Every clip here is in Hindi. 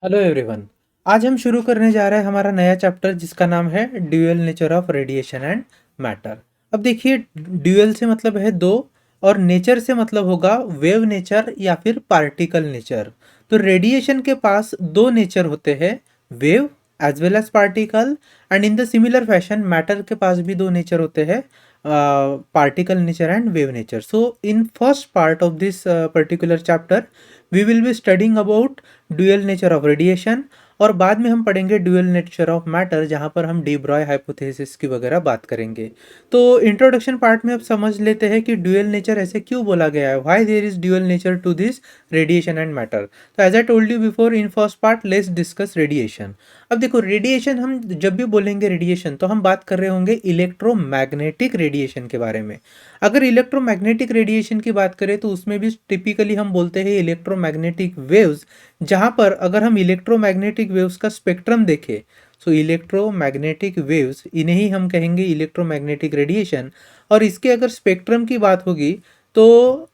Hello everyone. आज हम शुरू करने जा रहे हैं हमारा नया चैप्टर जिसका नाम है dual nature of radiation and matter. अब देखिए, ड्यूअल से मतलब है दो, और नेचर से मतलब होगा वेव नेचर या फिर पार्टिकल नेचर। तो रेडिएशन के पास दो नेचर होते हैं, wave as well as particle. And in the similar fashion matter के पास भी दो नेचर होते हैं, particle nature and wave nature. So in first part of this particular chapter we will be studying about dual nature of radiation, और बाद में हम पढ़ेंगे ड्यूअल नेचर ऑफ मैटर, जहाँ पर हम डी ब्रॉय हाइपोथेसिस की वगैरह बात करेंगे। तो इंट्रोडक्शन पार्ट में अब समझ लेते हैं कि ड्यूअल नेचर ऐसे क्यों बोला गया है, why there is dual nature to this radiation and matter. तो as I told you before, in first part let's discuss radiation. अब देखो, रेडिएशन हम जब भी बोलेंगे रेडिएशन तो हम बात कर रहे होंगे इलेक्ट्रोमैग्नेटिक रेडिएशन के बारे में। अगर इलेक्ट्रोमैग्नेटिक रेडिएशन की बात करें तो उसमें भी टिपिकली हम बोलते हैं इलेक्ट्रोमैग्नेटिक वेव्स, जहां पर अगर हम इलेक्ट्रोमैग्नेटिक वेव्स का स्पेक्ट्रम देखें, सो इलेक्ट्रोमैग्नेटिक वेव्स इन्हें ही हम कहेंगे इलेक्ट्रोमैग्नेटिक रेडिएशन। और इसके अगर स्पेक्ट्रम की बात होगी तो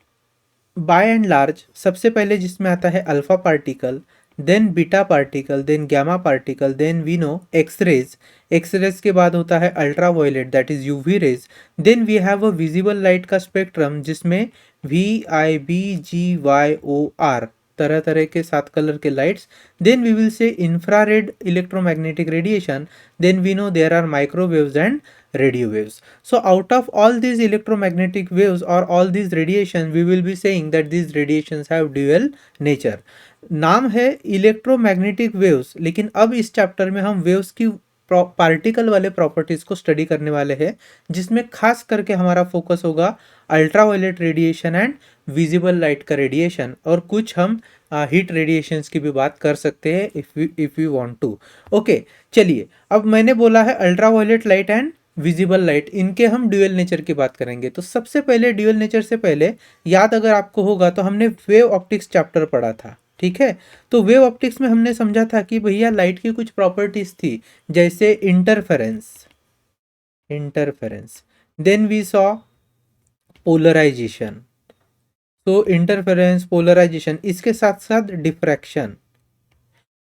बाय एंड लार्ज सबसे पहले जिसमें आता है alpha particle, then beta particle, then gamma particle, then we know X rays के बाद होता है ultra violet that is UV rays. Then we have a visible light का स्पेक्ट्रम जिसमें VIB GYOR तरह तरह के 7 कलर के lights. Then we will say infrared electromagnetic radiation. Then we know there are microwaves and radio waves. So out of all these electromagnetic waves or all these radiation, we will be saying that these radiations have dual nature. नाम है इलेक्ट्रोमैग्नेटिक वेव्स, लेकिन अब इस चैप्टर में हम वेव्स की पार्टिकल वाले प्रॉपर्टीज को स्टडी करने वाले हैं, जिसमें खास करके हमारा फोकस होगा ultraviolet radiation and visible light का रेडिएशन, और कुछ हम हीट रेडिएशंस की भी बात कर सकते हैं if you want to. Okay, चलिए, अब मैंने बोला है ultraviolet light and visible light, इनके हम ड्यूअल नेचर की बात करेंगे। तो सबसे पहले ड्यूअल नेचर से पहले याद अगर आपको होगा तो हमने वेव ऑप्टिक्स चैप्टर पढ़ा था, ठीक है। तो वेव ऑप्टिक्स में हमने समझा था कि भैया लाइट की कुछ प्रॉपर्टीज थी, जैसे interference, then we saw polarisation. तो इंटरफेरेंस, पोलराइजेशन, इसके साथ साथ डिफ्रैक्शन।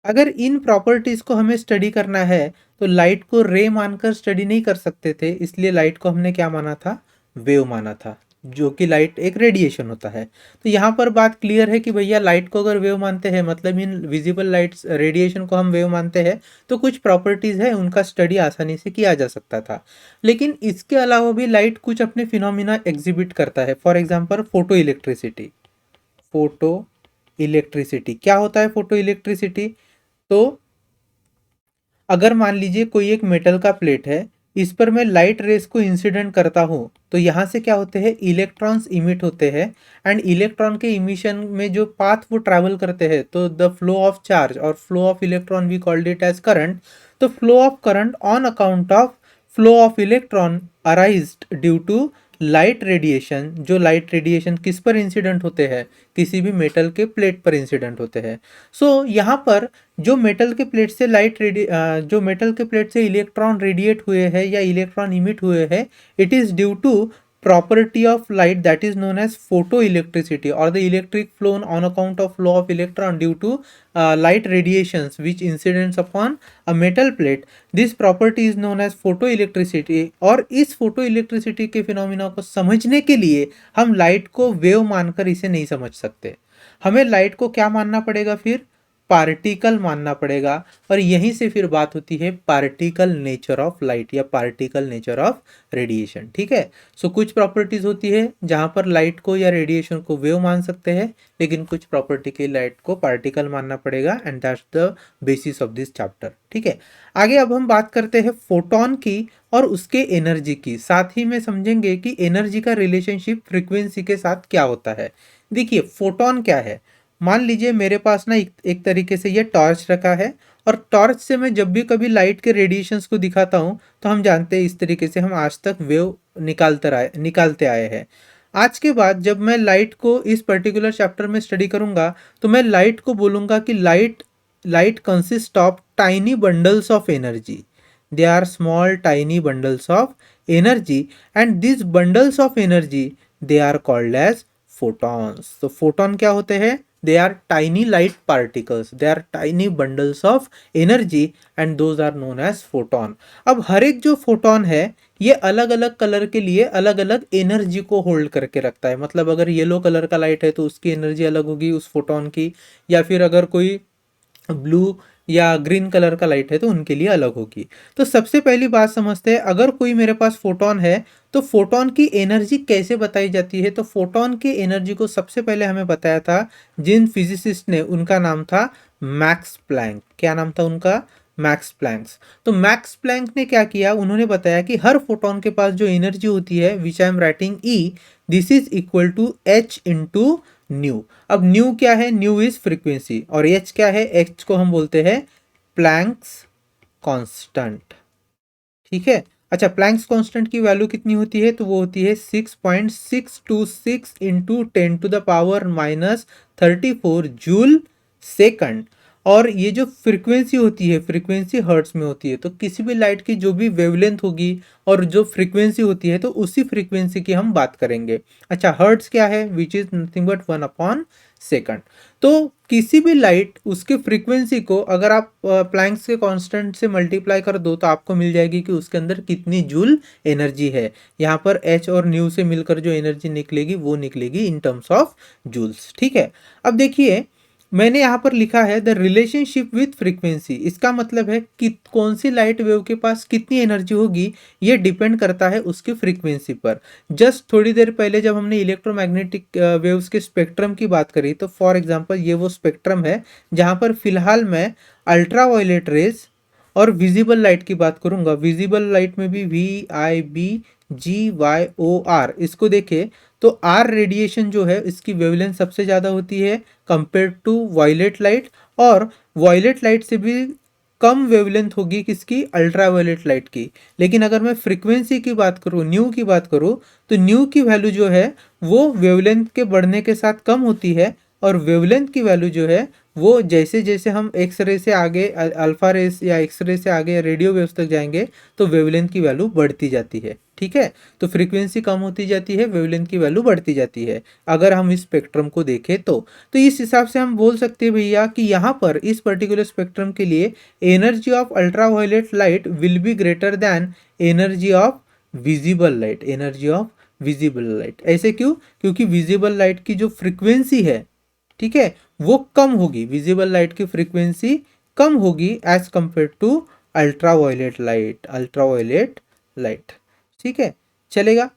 अगर इन प्रॉपर्टीज को हमें स्टडी करना है तो लाइट को रे मानकर स्टडी नहीं कर सकते थे, इसलिए लाइट को हमने क्या माना था, वेव माना था, जो कि लाइट एक रेडिएशन होता है। तो यहाँ पर बात क्लियर है कि भैया लाइट को अगर वेव मानते हैं, मतलब इन विजिबल लाइट्स रेडिएशन को हम वेव मानते हैं, तो कुछ प्रॉपर्टीज है उनका स्टडी आसानी से किया जा सकता था। लेकिन इसके अलावा भी लाइट कुछ अपने फिनोमिना एग्जिबिट करता है। फॉर एग्जाम्पल फोटो इलेक्ट्रिसिटी क्या होता है? फोटो इलेक्ट्रिसिटी, तो अगर मान लीजिए कोई एक मेटल का प्लेट है, इस पर मैं लाइट रेस को इंसिडेंट करता हूँ, तो यहाँ से क्या होते हैं, इलेक्ट्रॉन्स इमिट होते हैं। एंड इलेक्ट्रॉन के इमिशन में जो पाथ वो ट्रैवल करते हैं, तो द फ्लो ऑफ चार्ज और flow of electron we called it as current. तो flow of current on account of flow of electron arised due to light radiation. जो लाइट रेडिएशन किस पर इंसिडेंट होते हैं, किसी भी मेटल के प्लेट पर इंसिडेंट होते हैं। सो यहाँ पर जो मेटल के प्लेट से जो मेटल के प्लेट से इलेक्ट्रॉन रेडिएट हुए हैं या इलेक्ट्रॉन इमिट हुए हैं, it is due to property of light that is known as photoelectricity or the electric flow on account of flow of electron due to light radiations which incidents upon a metal plate. This property is known as photoelectricity। और इस photoelectricity के फिनोमिना को समझने के लिए हम लाइट को वेव मानकर इसे नहीं समझ सकते। हमें लाइट को क्या मानना पड़ेगा, फिर पार्टिकल मानना पड़ेगा। और यहीं से फिर बात होती है पार्टिकल नेचर ऑफ लाइट या पार्टिकल नेचर ऑफ रेडिएशन, ठीक है। सो कुछ प्रॉपर्टीज होती है जहां पर लाइट को या रेडिएशन को वेव मान सकते हैं, लेकिन कुछ प्रॉपर्टी के लाइट को पार्टिकल मानना पड़ेगा, and that's the basis of this chapter, ठीक है। आगे अब हम बात करते हैं फोटोन की और उसके एनर्जी की, साथ ही में समझेंगे कि एनर्जी का रिलेशनशिप फ्रीक्वेंसी के साथ क्या होता है। देखिए, फोटोन क्या है, मान लीजिए मेरे पास ना एक तरीके से ये टॉर्च रखा है, और टॉर्च से मैं जब भी कभी लाइट के रेडिएशंस को दिखाता हूँ तो हम जानते हैं इस तरीके से हम आज तक वेव निकालते आए हैं। आज के बाद जब मैं लाइट को इस पर्टिकुलर चैप्टर में स्टडी करूँगा तो मैं लाइट को बोलूँगा कि light consist of tiny bundles of energy. They are small tiny bundles of energy, and this bundles of energy they are called as photons. तो फोटॉन क्या होते हैं? they are tiny light particles, they are tiny bundles of energy and those are known as photon. अब हर एक जो फोटोन है ये अलग अलग कलर के लिए अलग अलग एनर्जी को होल्ड करके रखता है। मतलब अगर येलो कलर का लाइट है तो उसकी एनर्जी अलग होगी उस फोटोन की, या फिर अगर कोई ब्लू या ग्रीन कलर का लाइट है तो उनके लिए अलग होगी। तो सबसे पहली बात समझते हैं, अगर कोई मेरे पास फोटोन है तो फोटोन की एनर्जी कैसे बताई जाती है। तो फोटोन की एनर्जी को सबसे पहले हमें बताया था जिन फिजिसिस्ट ने, उनका नाम था मैक्स प्लैंक। क्या नाम था उनका? Max Planck's. तो मैक्स प्लैंक ने क्या किया, उन्होंने बताया कि हर फोटोन के पास जो एनर्जी होती है which I am writing E, this is equal to H into nu. अब न्यू क्या है? न्यू इज फ्रीक्वेंसी, और एच क्या है? एच को हम बोलते हैं प्लैंक्स कांस्टेंट। ठीक है। अच्छा, प्लैंक्स कांस्टेंट की वैल्यू कितनी होती है? तो वो होती है 6.626 इंटू 10⁻⁻34 जूल सेकंड। और ये जो फ्रीक्वेंसी होती है, फ्रीक्वेंसी हर्ट्स में होती है। तो किसी भी लाइट की जो भी वेवलेंथ होगी और जो फ्रीक्वेंसी होती है तो उसी फ्रीक्वेंसी की हम बात करेंगे। अच्छा, हर्ट्स क्या है? विच इज नथिंग बट 1/सेकंड। तो किसी भी लाइट उसके फ्रीक्वेंसी को अगर आप प्लैंक्स के कांस्टेंट से मल्टीप्लाई कर दो तो आपको मिल जाएगी कि उसके अंदर कितनी जूल एनर्जी है। यहाँ पर एच और न्यू से मिलकर जो एनर्जी निकलेगी वो निकलेगी इन टर्म्स ऑफ जूल्स। ठीक है। अब देखिए मैंने यहाँ पर लिखा है द रिलेशनशिप विथ फ्रीक्वेंसी। इसका मतलब है कि कौन सी लाइट वेव के पास कितनी एनर्जी होगी ये डिपेंड करता है उसकी फ्रीक्वेंसी पर। जस्ट थोड़ी देर पहले जब हमने इलेक्ट्रोमैग्नेटिक वेव्स के स्पेक्ट्रम की बात करी तो फॉर एग्जांपल ये वो स्पेक्ट्रम है जहाँ पर फिलहाल मैं अल्ट्रा वायलेट रेज और विजिबल लाइट की बात करूंगा। विजिबल लाइट में भी VIBGYOR, इसको देखें तो आर रेडिएशन जो है इसकी वेवलेंथ सबसे ज़्यादा होती है कंपेयर टू वायलेट लाइट, और वायलेट लाइट से भी कम वेवलेंथ होगी किसकी? अल्ट्रा वायलेट लाइट की। लेकिन अगर मैं फ्रीक्वेंसी की बात करूँ, न्यू की बात करूँ, तो न्यू की वैल्यू जो है वो वेवलेंथ के बढ़ने के साथ कम होती है, और वेवलेंथ की वैल्यू जो है वो जैसे जैसे हम एक्स रे से आगे, अल्फा रेस या एक्स रे से आगे रेडियो वेव्स तक जाएंगे तो वेवलेंथ की वैल्यू बढ़ती जाती है। ठीक है। तो फ्रीक्वेंसी कम होती जाती है, वेवलेंथ की वैल्यू बढ़ती जाती है अगर हम इस स्पेक्ट्रम को देखें तो इस हिसाब से हम बोल सकते हैं भैया कि यहाँ पर इस पर्टिकुलर स्पेक्ट्रम के लिए energy of ultraviolet light will be greater than energy of visible light. Energy of visible light. ऐसे क्यों? क्योंकि विजिबल लाइट की जो फ्रीक्वेंसी है, ठीक है, वो कम होगी। विजिबल लाइट की फ्रीक्वेंसी कम होगी as compare to ultraviolet light. Ultraviolet light. ठीक है, चलेगा।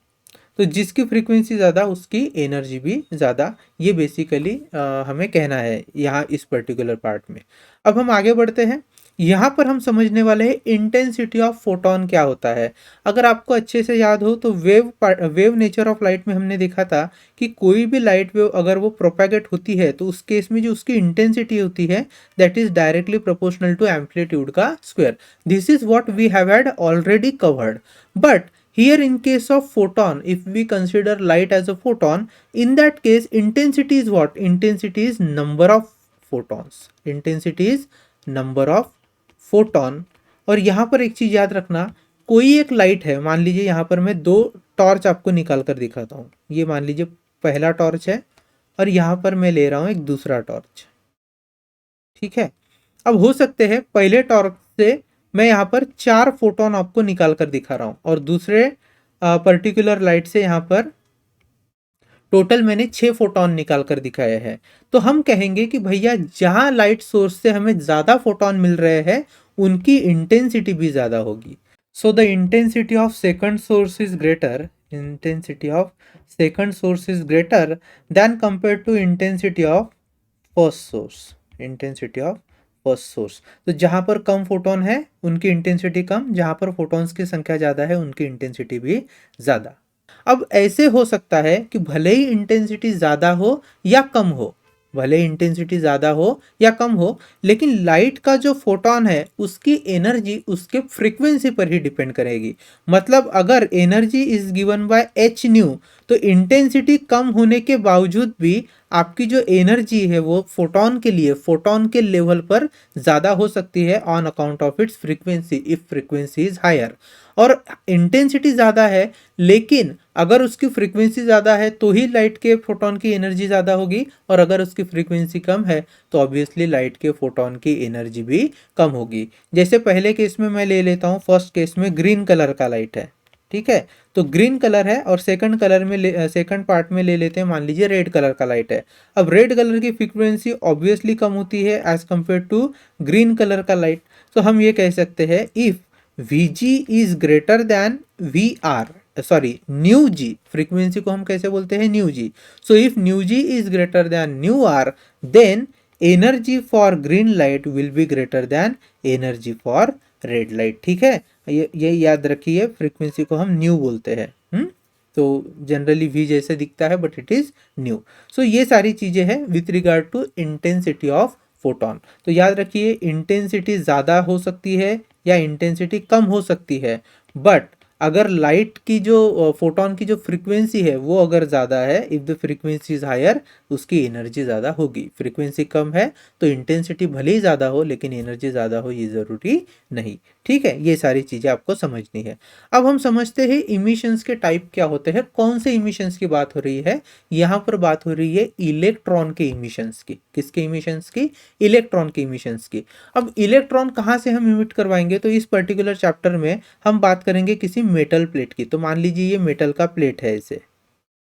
तो जिसकी फ्रीक्वेंसी ज़्यादा उसकी एनर्जी भी ज़्यादा, ये बेसिकली हमें कहना है यहाँ इस पर्टिकुलर पार्ट में। अब हम आगे बढ़ते हैं। यहाँ पर हम समझने वाले हैं इंटेंसिटी ऑफ फोटोन क्या होता है। अगर आपको अच्छे से याद हो तो वेव नेचर ऑफ लाइट में हमने देखा था कि कोई भी लाइट वेव अगर वो प्रोपेगेट होती है तो उस केस में जो उसकी इंटेंसिटी होती है that is directly proportional to amplitude का square. This is what we have had already covered. But here in case of photon, if we consider light as a photon, in that case intensity is what? Intensity is number of photons. Intensity is number of photon. और यहाँ पर एक चीज याद रखना, कोई एक लाइट है, मान लीजिए यहाँ पर मैं दो टॉर्च आपको निकाल कर दिखाता हूँ। ये मान लीजिए पहला टॉर्च है और यहाँ पर मैं ले रहा हूँ एक दूसरा टॉर्च। ठीक है। अब हो सकते हैं पहले टॉर्च से मैं यहाँ पर 4 फोटोन आपको निकाल कर दिखा रहा हूँ और दूसरे पर्टिकुलर लाइट से यहाँ पर टोटल मैंने 6 फोटोन निकाल कर दिखाया है। तो हम कहेंगे कि भैया जहाँ लाइट सोर्स से हमें ज़्यादा फोटोन मिल रहे हैं उनकी इंटेंसिटी भी ज़्यादा होगी। So the intensity of second source is greater, intensity of second source is greater than compare to intensity of first source. Intensity of first source. तो जहां पर कम फोटोन है उनकी इंटेंसिटी कम, जहां पर फोटॉन्स की संख्या ज़्यादा है उनकी इंटेंसिटी भी ज़्यादा। अब ऐसे हो सकता है कि भले ही इंटेंसिटी ज़्यादा हो या कम हो, भले इंटेंसिटी ज़्यादा हो या कम हो, लेकिन लाइट का जो फोटोन है उसकी एनर्जी उसके फ्रीक्वेंसी पर ही डिपेंड करेगी। मतलब अगर energy is given by H new, तो तो इंटेंसिटी कम होने के बावजूद भी आपकी जो एनर्जी है वो फोटोन के लिए फोटोन के लेवल पर ज़्यादा हो सकती है on account of its frequency if frequency is higher. और इंटेंसिटी ज़्यादा है, लेकिन अगर उसकी फ्रीक्वेंसी ज़्यादा है तो ही लाइट के फोटोन की एनर्जी ज़्यादा होगी, और अगर उसकी फ्रीक्वेंसी कम है तो ऑब्वियसली लाइट के फोटोन की एनर्जी भी कम होगी। जैसे पहले केस में मैं ले लेता हूँ, फर्स्ट केस में ग्रीन कलर का लाइट है, ठीक है, तो ग्रीन कलर है, और सेकंड कलर में सेकंड पार्ट में ले लेते हैं, मान लीजिए रेड कलर का लाइट है। अब रेड कलर की फ्रीक्वेंसी ऑब्वियसली कम होती है as compare to green colour का लाइट। तो हम ये कह सकते हैं if Vg is greater than V R, sorry nu G, frequency को हम कैसे बोलते हैं, nu G. So if nu G is greater than nu R, then energy for green light will be greater than energy for red light. ठीक है, ये याद रखिए, फ्रीक्वेंसी को हम न्यू बोलते हैं। तो जनरली वी जैसे दिखता है but it is nu. So ये सारी चीजें हैं with regard to intensity of photon. तो याद रखिए इंटेंसिटी ज़्यादा हो सकती है या इंटेंसिटी कम हो सकती है, बट अगर लाइट की जो फोटोन की जो फ्रीक्वेंसी है वो अगर ज़्यादा है, if the frequency is higher, उसकी एनर्जी ज़्यादा होगी। फ्रीक्वेंसी कम है तो इंटेंसिटी भले ही ज़्यादा हो लेकिन एनर्जी ज़्यादा हो ये ज़रूरी नहीं। ठीक है, ये सारी चीज़ें आपको समझनी है। अब हम समझते हैं इमिशंस के टाइप क्या होते हैं, कौन से इमिशंस की बात हो रही है। यहाँ पर बात हो रही है इलेक्ट्रॉन के इमिशंस की। किसके इमिशंस की, इलेक्ट्रॉन के इमिशंस की। अब इलेक्ट्रॉन कहाँ से हम इमिट करवाएंगे, तो इस पर्टिकुलर चैप्टर में हम बात करेंगे किसी मेटल प्लेट की। तो मान लीजिए ये मेटल का प्लेट है इसे,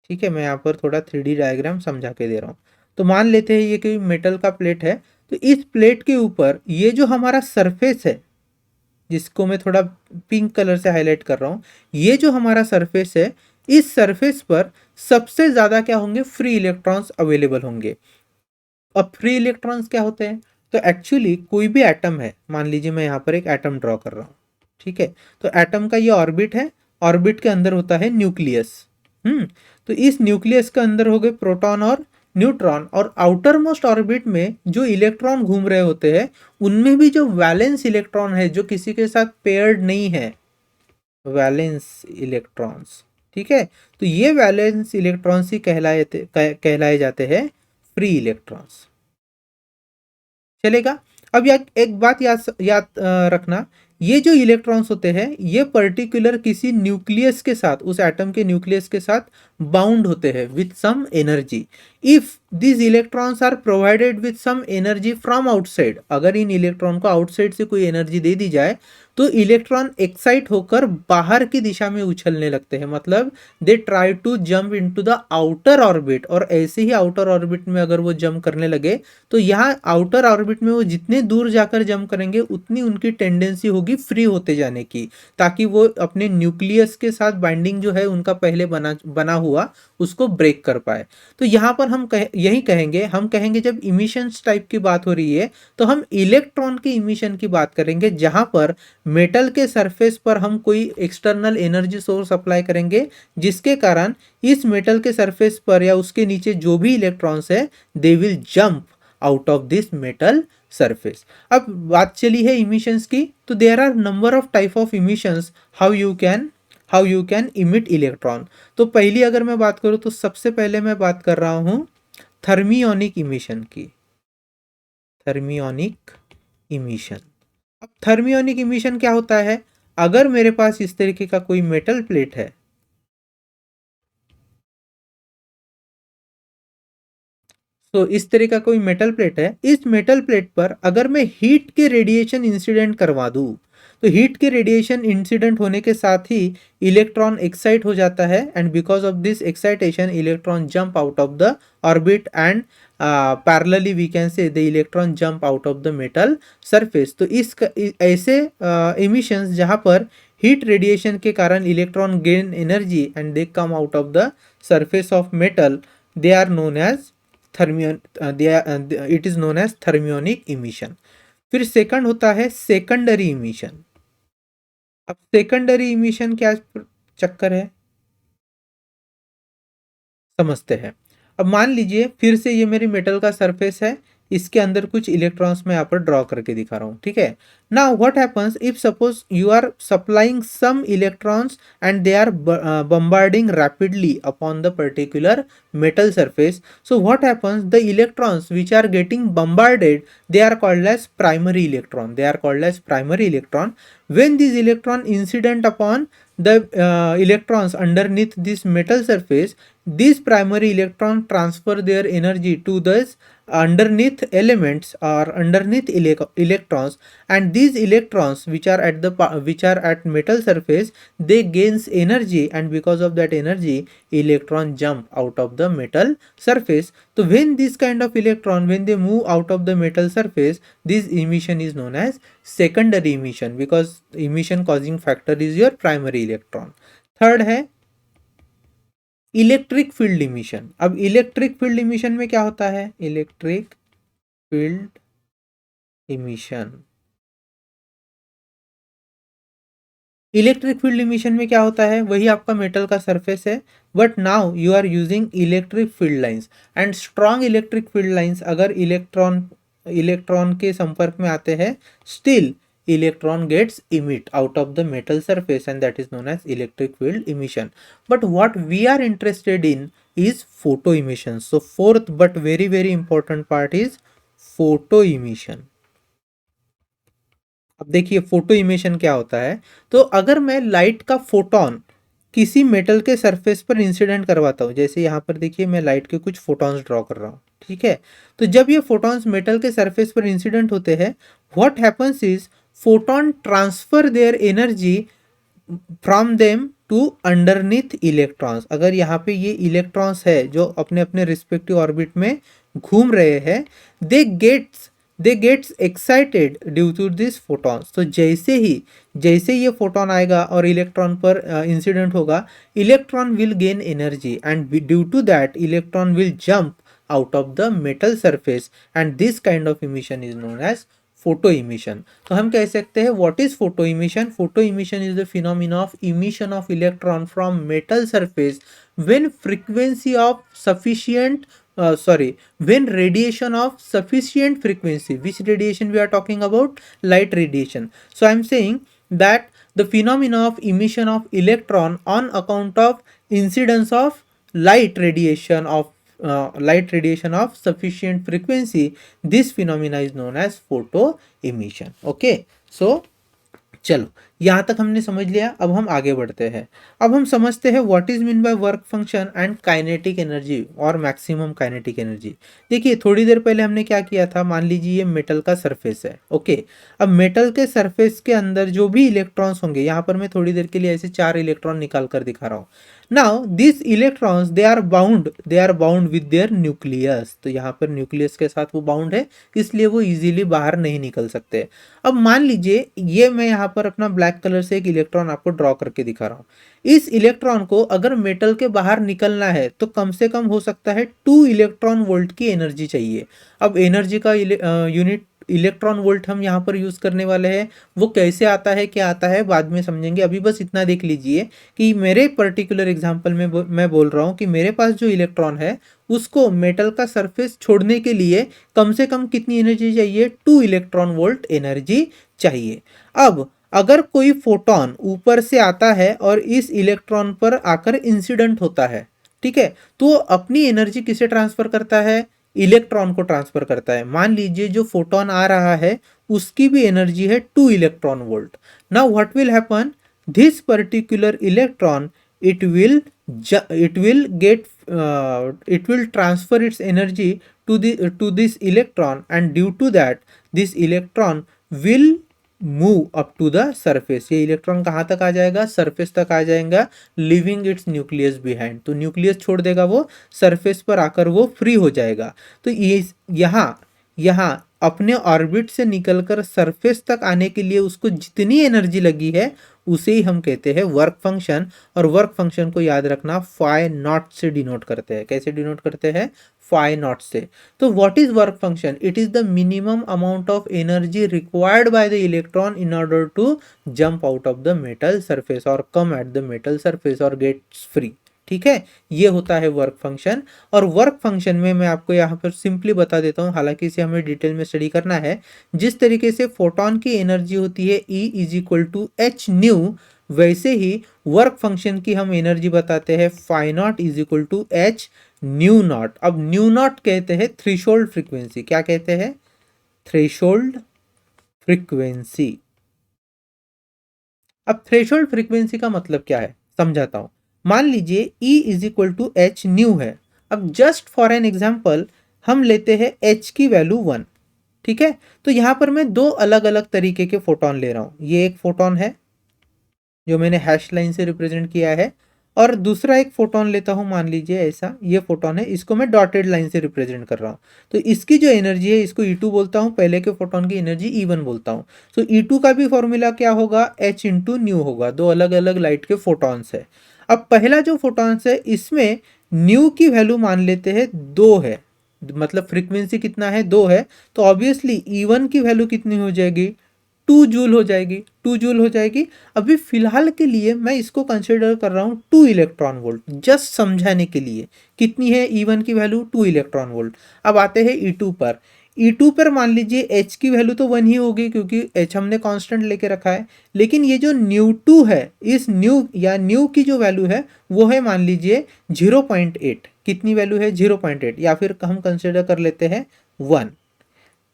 ठीक है, मैं यहाँ पर थोड़ा 3D डायग्राम समझा के दे रहा हूँ। तो मान लेते हैं ये कोई मेटल का प्लेट है, तो इस प्लेट के ऊपर ये जो हमारा सरफेस है, जिसको मैं थोड़ा पिंक कलर से हाईलाइट कर रहा हूँ, ये जो हमारा सरफेस है, इस सरफेस पर सबसे ज़्यादा क्या होंगे, फ्री इलेक्ट्रॉन्स अवेलेबल होंगे। अब फ्री इलेक्ट्रॉन्स क्या होते हैं, तो एक्चुअली कोई भी एटम है, मान लीजिए मैं यहाँ पर एक एटम ड्रॉ कर रहा हूँ, ठीक है, तो एटम का ये ऑर्बिट है, ऑर्बिट के अंदर होता है न्यूक्लियस। तो इस न्यूक्लियस के अंदर हो गए प्रोटॉन और न्यूट्रॉन, और आउटर मोस्ट ऑर्बिट में जो इलेक्ट्रॉन घूम रहे होते हैं उनमें भी जो वैलेंस इलेक्ट्रॉन है जो किसी के साथ पेयर्ड नहीं है, वैलेंस इलेक्ट्रॉन्स, ठीक है, तो ये वैलेंस इलेक्ट्रॉन्स ही कहलाए जाते हैं फ्री इलेक्ट्रॉन्स। चलेगा। अब एक बात याद रखना, ये जो इलेक्ट्रॉन्स होते हैं ये पर्टिकुलर किसी न्यूक्लियस के साथ, उस एटम के न्यूक्लियस के साथ बाउंड होते हैं with some energy. If this electrons are provided with some energy from outside, अगर इन इलेक्ट्रॉन को आउटसाइड से कोई एनर्जी दे दी जाए तो इलेक्ट्रॉन एक्साइट होकर बाहर की दिशा में उछलने लगते हैं, मतलब they try to jump into the outer orbit. और ऐसे ही आउटर ऑर्बिट में अगर वो जंप करने लगे तो यहाँ आउटर ऑर्बिट में वो जितने दूर जाकर जंप करेंगे उतनी उनकी टेंडेंसी होगी फ्री होते जाने की, ताकि वो अपने न्यूक्लियस के साथ बाइंडिंग जो है उनका पहले बना हुआ उसको ब्रेक कर पाए। तो यहाँ पर हम यही कहेंगे, हम कहेंगे जब इमिशंस टाइप की बात हो रही है तो हम इलेक्ट्रॉन के इमिशन की बात करेंगे, जहां पर मेटल के सरफेस पर हम कोई एक्सटर्नल एनर्जी सोर्स अप्लाई करेंगे, जिसके कारण इस मेटल के सरफेस पर या उसके नीचे जो भी इलेक्ट्रॉन्स है they will jump out of this metal surface. अब बात चली है इमिशंस की, तो there are number of type of emissions how you can emit electron. तो पहली अगर मैं बात करूं तो सबसे पहले मैं बात कर रहा हूं थर्मियोनिक इमिशन की। थर्मियोनिक इमिशन, अब थर्मियोनिक इमिशन क्या होता है, अगर मेरे पास इस तरीके का कोई मेटल प्लेट है, तो इस तरह का कोई मेटल प्लेट है, इस मेटल प्लेट पर अगर मैं हीट के रेडिएशन इंसिडेंट करवा दूं, तो हीट के रेडिएशन इंसिडेंट होने के साथ ही इलेक्ट्रॉन एक्साइट हो जाता है, and because of this excitation electron jump out of the orbit, and parallelly we can say the electron jump out of the metal surface. तो इस ऐसे एमिशंस जहां पर हीट रेडिएशन के कारण electron gain energy and they come out of the surface of metal, they are known as it is known as thermionic emission. फिर सेकंड होता है सेकेंडरी इमिशन। अब सेकेंडरी इमिशन क्या चक्कर है समझते हैं। अब मान लीजिए फिर से ये मेरी मेटल का सरफेस है, इसके अंदर कुछ इलेक्ट्रॉन्स मैं यहाँ पर ड्रॉ करके दिखा रहा हूँ, ठीक है। Now what happens if suppose you are supplying some electrons and they are bombarding rapidly upon the particular metal surface. So what happens, the electrons which are getting bombarded, they are called as primary electron, they are called as primary electron. When these electron incident upon the electrons underneath this metal surface, these primary electron transfer their energy to this underneath elements or underneath electrons, and these electrons which are at the which are at metal surface, they gains energy, and because of that energy electron jump out of the metal surface. So when this kind of electron, when they move out of the metal surface, this emission is known as secondary emission, because emission causing factor is your primary electron. Third है इलेक्ट्रिक फील्ड इमिशन। अब इलेक्ट्रिक फील्ड इमिशन में क्या होता है, electric field emission, electric field emission में क्या होता है, वही आपका मेटल का सरफेस है, but now you are using electric field lines and strong electric field lines अगर इलेक्ट्रॉन के संपर्क में आते हैं, still electron gets emit out of the metal surface, and that is known as electric field emission. But what we are interested in is photo emission. So fourth but very important part is photo emission. अब देखिए फोटो इमिशन क्या होता है। तो अगर मैं लाइट का फोटोन किसी मेटल के सरफेस पर इंसिडेंट करवाता हूँ, जैसे यहाँ पर देखिए मैं लाइट के कुछ फोटॉन्स ड्रॉ कर रहा हूँ, ठीक है। तो जब ये फोटॉन्स मेटल के सरफेस पर इंसिडेंट होते हैं, what happens is photon transfer their energy from them to underneath electrons. अगर यहाँ पे ये इलेक्ट्रॉन्स है जो अपने अपने रिस्पेक्टिव ऑर्बिट में घूम रहे हैं, they gets excited due to this photons. तो जैसे ये फोटोन आएगा और इलेक्ट्रॉन पर इंसिडेंट होगा, electron will gain energy and due to that electron will jump out of the metal surface, and this kind of emission is known as photo emission. तो हम कह सकते हैं what is photo emission? Photo emission is the phenomena of emission of electron from metal surface when frequency of sufficient when radiation of sufficient frequency. Which radiation we are talking about? Light radiation. So I am saying that the phenomena of emission of electron on account of incidence of light radiation of sufficient frequency, this phenomena is known as photo emission. Okay, so चलो यहाँ तक हमने समझ लिया। अब हम आगे बढ़ते हैं। अब हम समझते हैं what is mean by work function and kinetic energy और मैक्सिमम काइनेटिक एनर्जी। देखिए थोड़ी देर पहले हमने क्या किया था, मान लीजिए ये मेटल का सरफेस है, ओके। अब मेटल के सरफेस के अंदर जो भी इलेक्ट्रॉन्स होंगे, यहाँ पर मैं थोड़ी देर के लिए ऐसे 4 इलेक्ट्रॉन निकाल कर दिखा रहा हूँ। Now this electrons they are bound with their nucleus. तो यहाँ पर न्यूक्लियस के साथ वो बाउंड है, इसलिए वो इजीली बाहर नहीं निकल सकते। अब मान लीजिए ये मैं यहाँ पर अपना ब्लैक कलर से एक इलेक्ट्रॉन आपको ड्रॉ करके दिखा रहा हूँ। इस इलेक्ट्रॉन को अगर मेटल के बाहर निकलना है तो कम से कम हो सकता है 2 इलेक्ट्रॉन वोल्ट की एनर्जी चाहिए। अब एनर्जी का यूनिट इलेक्ट्रॉन वोल्ट हम यहाँ पर यूज करने वाले हैं। वो कैसे आता है, क्या आता है, बाद में समझेंगे। अभी बस इतना देख लीजिए कि मेरे पर्टिकुलर एग्जांपल में मैं बोल रहा हूँ कि मेरे पास जो इलेक्ट्रॉन है उसको मेटल का सरफेस छोड़ने के लिए कम से कम कितनी एनर्जी चाहिए, 2 इलेक्ट्रॉन वोल्ट एनर्जी चाहिए। अब अगर कोई फोटोन ऊपर से आता है और इस इलेक्ट्रॉन पर आकर इंसिडेंट होता है, ठीक है, तो अपनी एनर्जी किसे ट्रांसफर करता है, इलेक्ट्रॉन को ट्रांसफर करता है। मान लीजिए जो फोटोन आ रहा है उसकी भी एनर्जी है 2 electron volt. Now what will happen, this particular electron it will transfer its energy to this electron, and due to that this electron will move up to the surface. ये इलेक्ट्रॉन कहाँ तक आ जाएगा, सरफेस तक आ जाएगा, लिविंग इट्स न्यूक्लियस बिहाइंड। तो न्यूक्लियस छोड़ देगा, वो सरफेस पर आकर वो फ्री हो जाएगा। तो ये यहाँ अपने ऑर्बिट से निकलकर सरफेस तक आने के लिए उसको जितनी एनर्जी लगी है उसे ही हम कहते हैं वर्क फंक्शन। और वर्क फंक्शन को याद रखना फाई नॉट से डिनोट करते हैं। कैसे डिनोट करते हैं, फाई नॉट से। तो what is work function, it is the minimum amount of energy required by the electron in order to jump out of the metal surface और come at the metal surface और गेट्स फ्री। ठीक है, ये होता है वर्क फंक्शन। और वर्क फंक्शन में मैं आपको यहाँ पर सिंपली बता देता हूँ, हालांकि इसे हमें डिटेल में स्टडी करना है। जिस तरीके से फोटोन की एनर्जी होती है E is equal to H nu, वैसे ही वर्क फंक्शन की हम एनर्जी बताते हैं phi naught is equal to H nu naught. अब न्यू नॉट कहते हैं थ्रेशोल्ड फ्रीक्वेंसी। क्या कहते हैं? Threshold frequency. अब थ्रेशोल्ड फ्रीक्वेंसी का मतलब क्या है समझाता हूं। मान लीजिए E is equal to H nu है। अब जस्ट फॉर एन एग्जाम्पल हम लेते हैं H की वैल्यू 1, ठीक है। तो यहां पर मैं दो अलग अलग तरीके के फोटोन ले रहा हूं। ये एक फोटोन है जो मैंने हैश लाइन से रिप्रेजेंट किया है, और दूसरा एक फोटोन लेता हूं, मान लीजिए ऐसा ये फोटोन है, इसको मैं डॉटेड लाइन से रिप्रेजेंट कर रहा हूं। तो इसकी जो एनर्जी है इसको E2 बोलता हूं, पहले के फोटोन की एनर्जी E1 बोलता हूं। तो E2 का भी फॉर्मूला क्या होगा? H इंटू न्यू होगा। दो अलग अलग लाइट के फोटोन्स है। अब पहला जो फोटोन्स है इसमें न्यू की वैल्यू मान लेते हैं 2 है, मतलब फ्रीक्वेंसी कितना है? 2 है। तो ऑब्वियसली E1 की वैल्यू कितनी हो जाएगी? 2 जूल हो जाएगी। 2 जूल हो जाएगी। अभी फिलहाल के लिए मैं इसको कंसिडर कर रहा हूँ 2 इलेक्ट्रॉन वोल्ट, जस्ट समझाने के लिए। कितनी है E1 की वैल्यू? 2 electron volt. अब आते हैं E2 पर। E2 पर मान लीजिए H की वैल्यू तो 1 ही होगी क्योंकि H हमने कांस्टेंट लेके रखा है। लेकिन ये जो न्यू 2 है, इस न्यू या न्यू की जो वैल्यू है वो है मान लीजिए 0.8। कितनी वैल्यू है? 0.8, या फिर हम कंसिडर कर लेते हैं 1।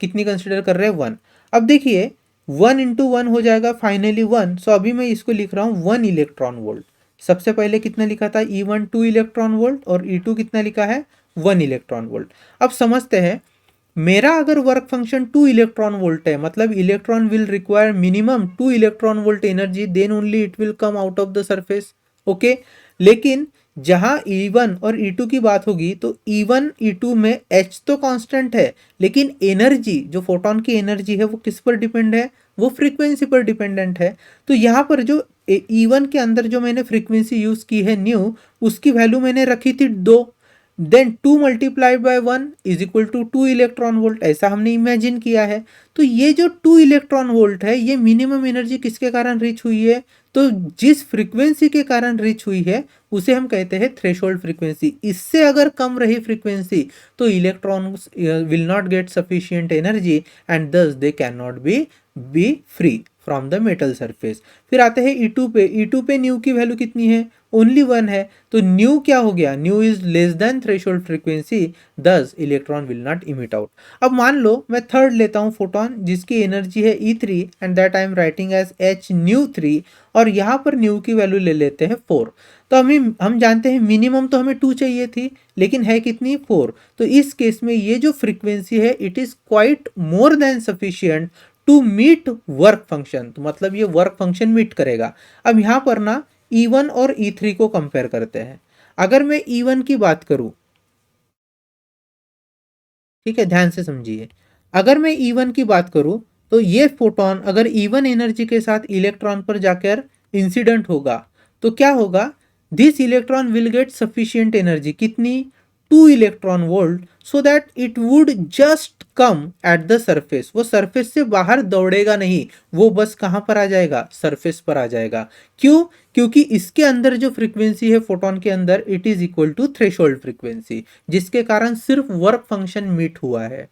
कितनी कंसिडर कर रहे हैं? 1। अब देखिए 1 इंटू 1 हो जाएगा फाइनली 1। सो अभी मैं इसको लिख रहा हूँ 1 इलेक्ट्रॉन वोल्ट। सबसे पहले कितना लिखा था? E1 2 इलेक्ट्रॉन वोल्ट, और E2 कितना लिखा है? 1 इलेक्ट्रॉन वोल्ट। अब समझते हैं, मेरा अगर वर्क फंक्शन 2 इलेक्ट्रॉन वोल्ट है, मतलब electron will require minimum 2 electron volt energy, then only it will come out of the surface. Okay, लेकिन जहां E1 और E2 की बात होगी तो E1 E2 में H तो कांस्टेंट है, लेकिन एनर्जी, जो फोटोन की एनर्जी है वो किस पर डिपेंड है? वो फ्रीक्वेंसी पर डिपेंडेंट है। तो यहाँ पर जो E1 के अंदर जो मैंने फ्रीक्वेंसी यूज की है न्यू, उसकी वैल्यू मैंने रखी थी 2। Then 2 multiplied by 1 is equal to 2 electron volt, ऐसा हमने इमेजिन किया है। तो ये जो 2 इलेक्ट्रॉन वोल्ट है ये मिनिमम एनर्जी किसके कारण रीच हुई है? तो जिस फ्रीक्वेंसी के कारण रीच हुई है उसे हम कहते हैं थ्रेशोल्ड फ्रीक्वेंसी। इससे अगर कम रही फ्रीक्वेंसी तो electrons will not get sufficient energy and thus they can not be free from the metal surface. फिर आते हैं E2 पे। E2 पे न्यू की वैल्यू कितनी है? ओनली 1 है। तो न्यू क्या हो गया? Nu is less than threshold frequency, thus electron will not emit out. अब मान लो मैं थर्ड लेता हूं फोटोन जिसकी एनर्जी है E3 and that I am writing as H nu 3, और यहाँ पर न्यू की वैल्यू ले लेते हैं 4। तो हम जानते हैं मिनिमम तो हमें 2 चाहिए थी, लेकिन है कितनी? 4। तो इस केस में ये जो फ्रीक्वेंसी है it is quite more than sufficient to meet work function. तो मतलब ये वर्क फंक्शन मीट करेगा। अब यहाँ पर ना E1 और E3 को कंपेयर करते हैं। अगर मैं E1 की बात करूं, ठीक है, ध्यान से समझिए। अगर मैं E1 की बात करूं तो ये फोटोन अगर E1 एनर्जी के साथ इलेक्ट्रॉन पर जाकर इंसिडेंट होगा तो क्या होगा? This electron will get sufficient energy. कितनी? 2 electron volt, so that it would just come at the surface. वो सरफेस से बाहर दौड़ेगा नहीं, वो बस कहां पर आ जाएगा? सरफेस पर आ जाएगा। क्यों? क्योंकि इसके अंदर जो फ्रीक्वेंसी है फोटोन के अंदर it is equal to threshold frequency, जिसके कारण सिर्फ वर्क फंक्शन मीट हुआ है।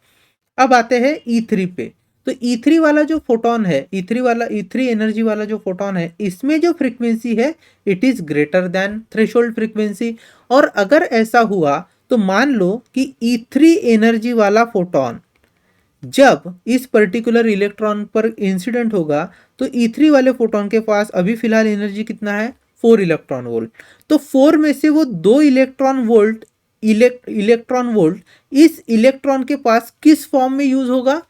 अब आते हैं E3 पे। तो E3 वाला जो फोटोन है, E3 एनर्जी वाला जो फोटोन है, इसमें जो फ्रीक्वेंसी है it is greater than threshold frequency. और अगर ऐसा हुआ तो मान लो कि E3 एनर्जी वाला फोटोन जब इस पर्टिकुलर इलेक्ट्रॉन पर इंसिडेंट होगा तो E3 वाले फोटोन के पास अभी फिलहाल एनर्जी कितना है? 4 इलेक्ट्रॉन वोल्ट। तो 4 में से वो 2 इलेक्ट्रॉन वोल्ट इस इलेक्ट्रॉन के पास किस फॉर्म में यूज होगा?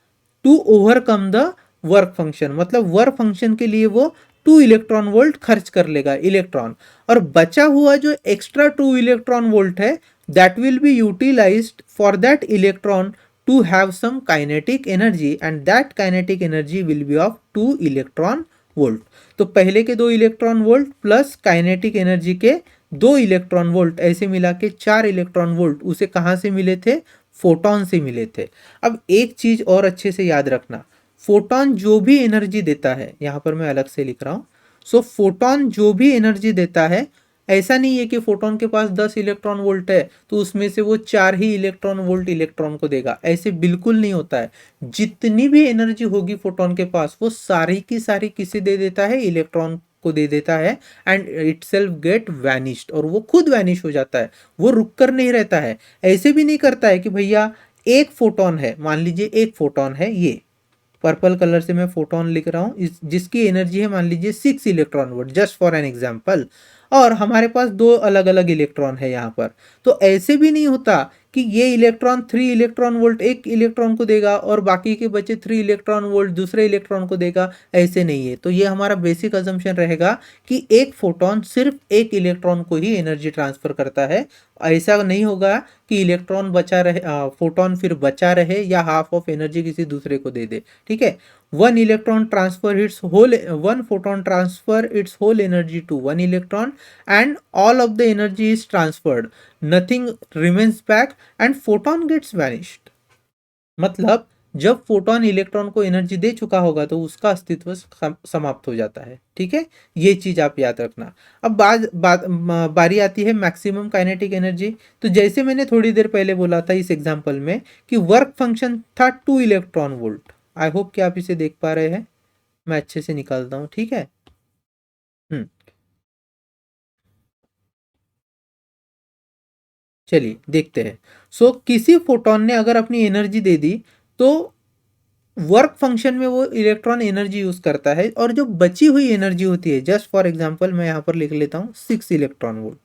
To overcome the work function. मतलब वर्क फंक्शन के लिए वो 2 इलेक्ट्रॉन वोल्ट खर्च कर लेगा इलेक्ट्रॉन, और बचा हुआ जो एक्स्ट्रा 2 इलेक्ट्रॉन वोल्ट है that will be utilized for that electron to have some kinetic energy, and that kinetic energy will be of 2 electron volt. तो पहले के 2 electron volt plus kinetic energy के 2 इलेक्ट्रॉन वोल्ट, ऐसे मिला के 4 इलेक्ट्रॉन वोल्ट उसे कहां से मिले थे? फोटोन से मिले थे। अब एक चीज और अच्छे से याद रखना, फोटोन जो भी एनर्जी देता है, यहां पर मैं अलग से लिख रहा हूं, सो फोटोन जो भी एनर्जी देता है ऐसा नहीं है कि फोटोन के पास 10 इलेक्ट्रॉन वोल्ट है तो उसमें से वो 4 ही इलेक्ट्रॉन वोल्ट इलेक्ट्रॉन को देगा, ऐसे बिल्कुल नहीं होता है। जितनी भी एनर्जी होगी फोटोन के पास वो सारी की सारी किसे दे देता है, इलेक्ट्रॉन को दे देता है, and itself get vanished, और वो खुद वैनिश हो जाता है, वो रुक कर नहीं रहता है। ऐसे भी नहीं करता है कि भैया एक फोटोन है, मान लीजिए एक फोटोन है, ये पर्पल कलर से मैं फोटोन लिख रहा हूँ, जिसकी एनर्जी है मान लीजिए 6 electron volt, just for an example, और हमारे पास दो अलग अलग इलेक्ट्रॉन है यहाँ पर। तो ऐसे भी नहीं होता कि ये इलेक्ट्रॉन 3 इलेक्ट्रॉन वोल्ट एक इलेक्ट्रॉन को देगा और बाकी के बचे 3 इलेक्ट्रॉन वोल्ट दूसरे इलेक्ट्रॉन को देगा, ऐसे नहीं है। तो ये हमारा बेसिक अजम्पशन रहेगा कि एक फोटोन सिर्फ एक इलेक्ट्रॉन को ही एनर्जी ट्रांसफर करता है। ऐसा नहीं होगा कि इलेक्ट्रॉन बचा रहे, फोटोन फिर बचा रहे या हाफ ऑफ एनर्जी किसी दूसरे को दे दे, ठीक है। One photon transfer its whole energy to one electron and all of the energy is transferred, nothing remains back and photon gets vanished। मतलब जब फोटोन इलेक्ट्रॉन को एनर्जी दे चुका होगा तो उसका अस्तित्व समाप्त हो जाता है, ठीक है। ये चीज आप याद रखना। अब बारी आती है मैक्सिमम काइनेटिक एनर्जी। तो जैसे मैंने थोड़ी देर पहले बोला था इस एग्जांपल में कि वर्क फंक्शन था 2 इलेक्ट्रॉन वोल्ट। आई होप कि आप इसे देख पा रहे हैं, मैं अच्छे से निकालता हूं, ठीक है। चलिए देखते हैं। किसी फोटोन ने अगर अपनी एनर्जी दे दी तो वर्क फंक्शन में वो इलेक्ट्रॉन एनर्जी यूज करता है, और जो बची हुई एनर्जी होती है, जस्ट फॉर एग्जांपल मैं यहाँ पर लिख लेता हूँ 6 इलेक्ट्रॉन वोल्ट।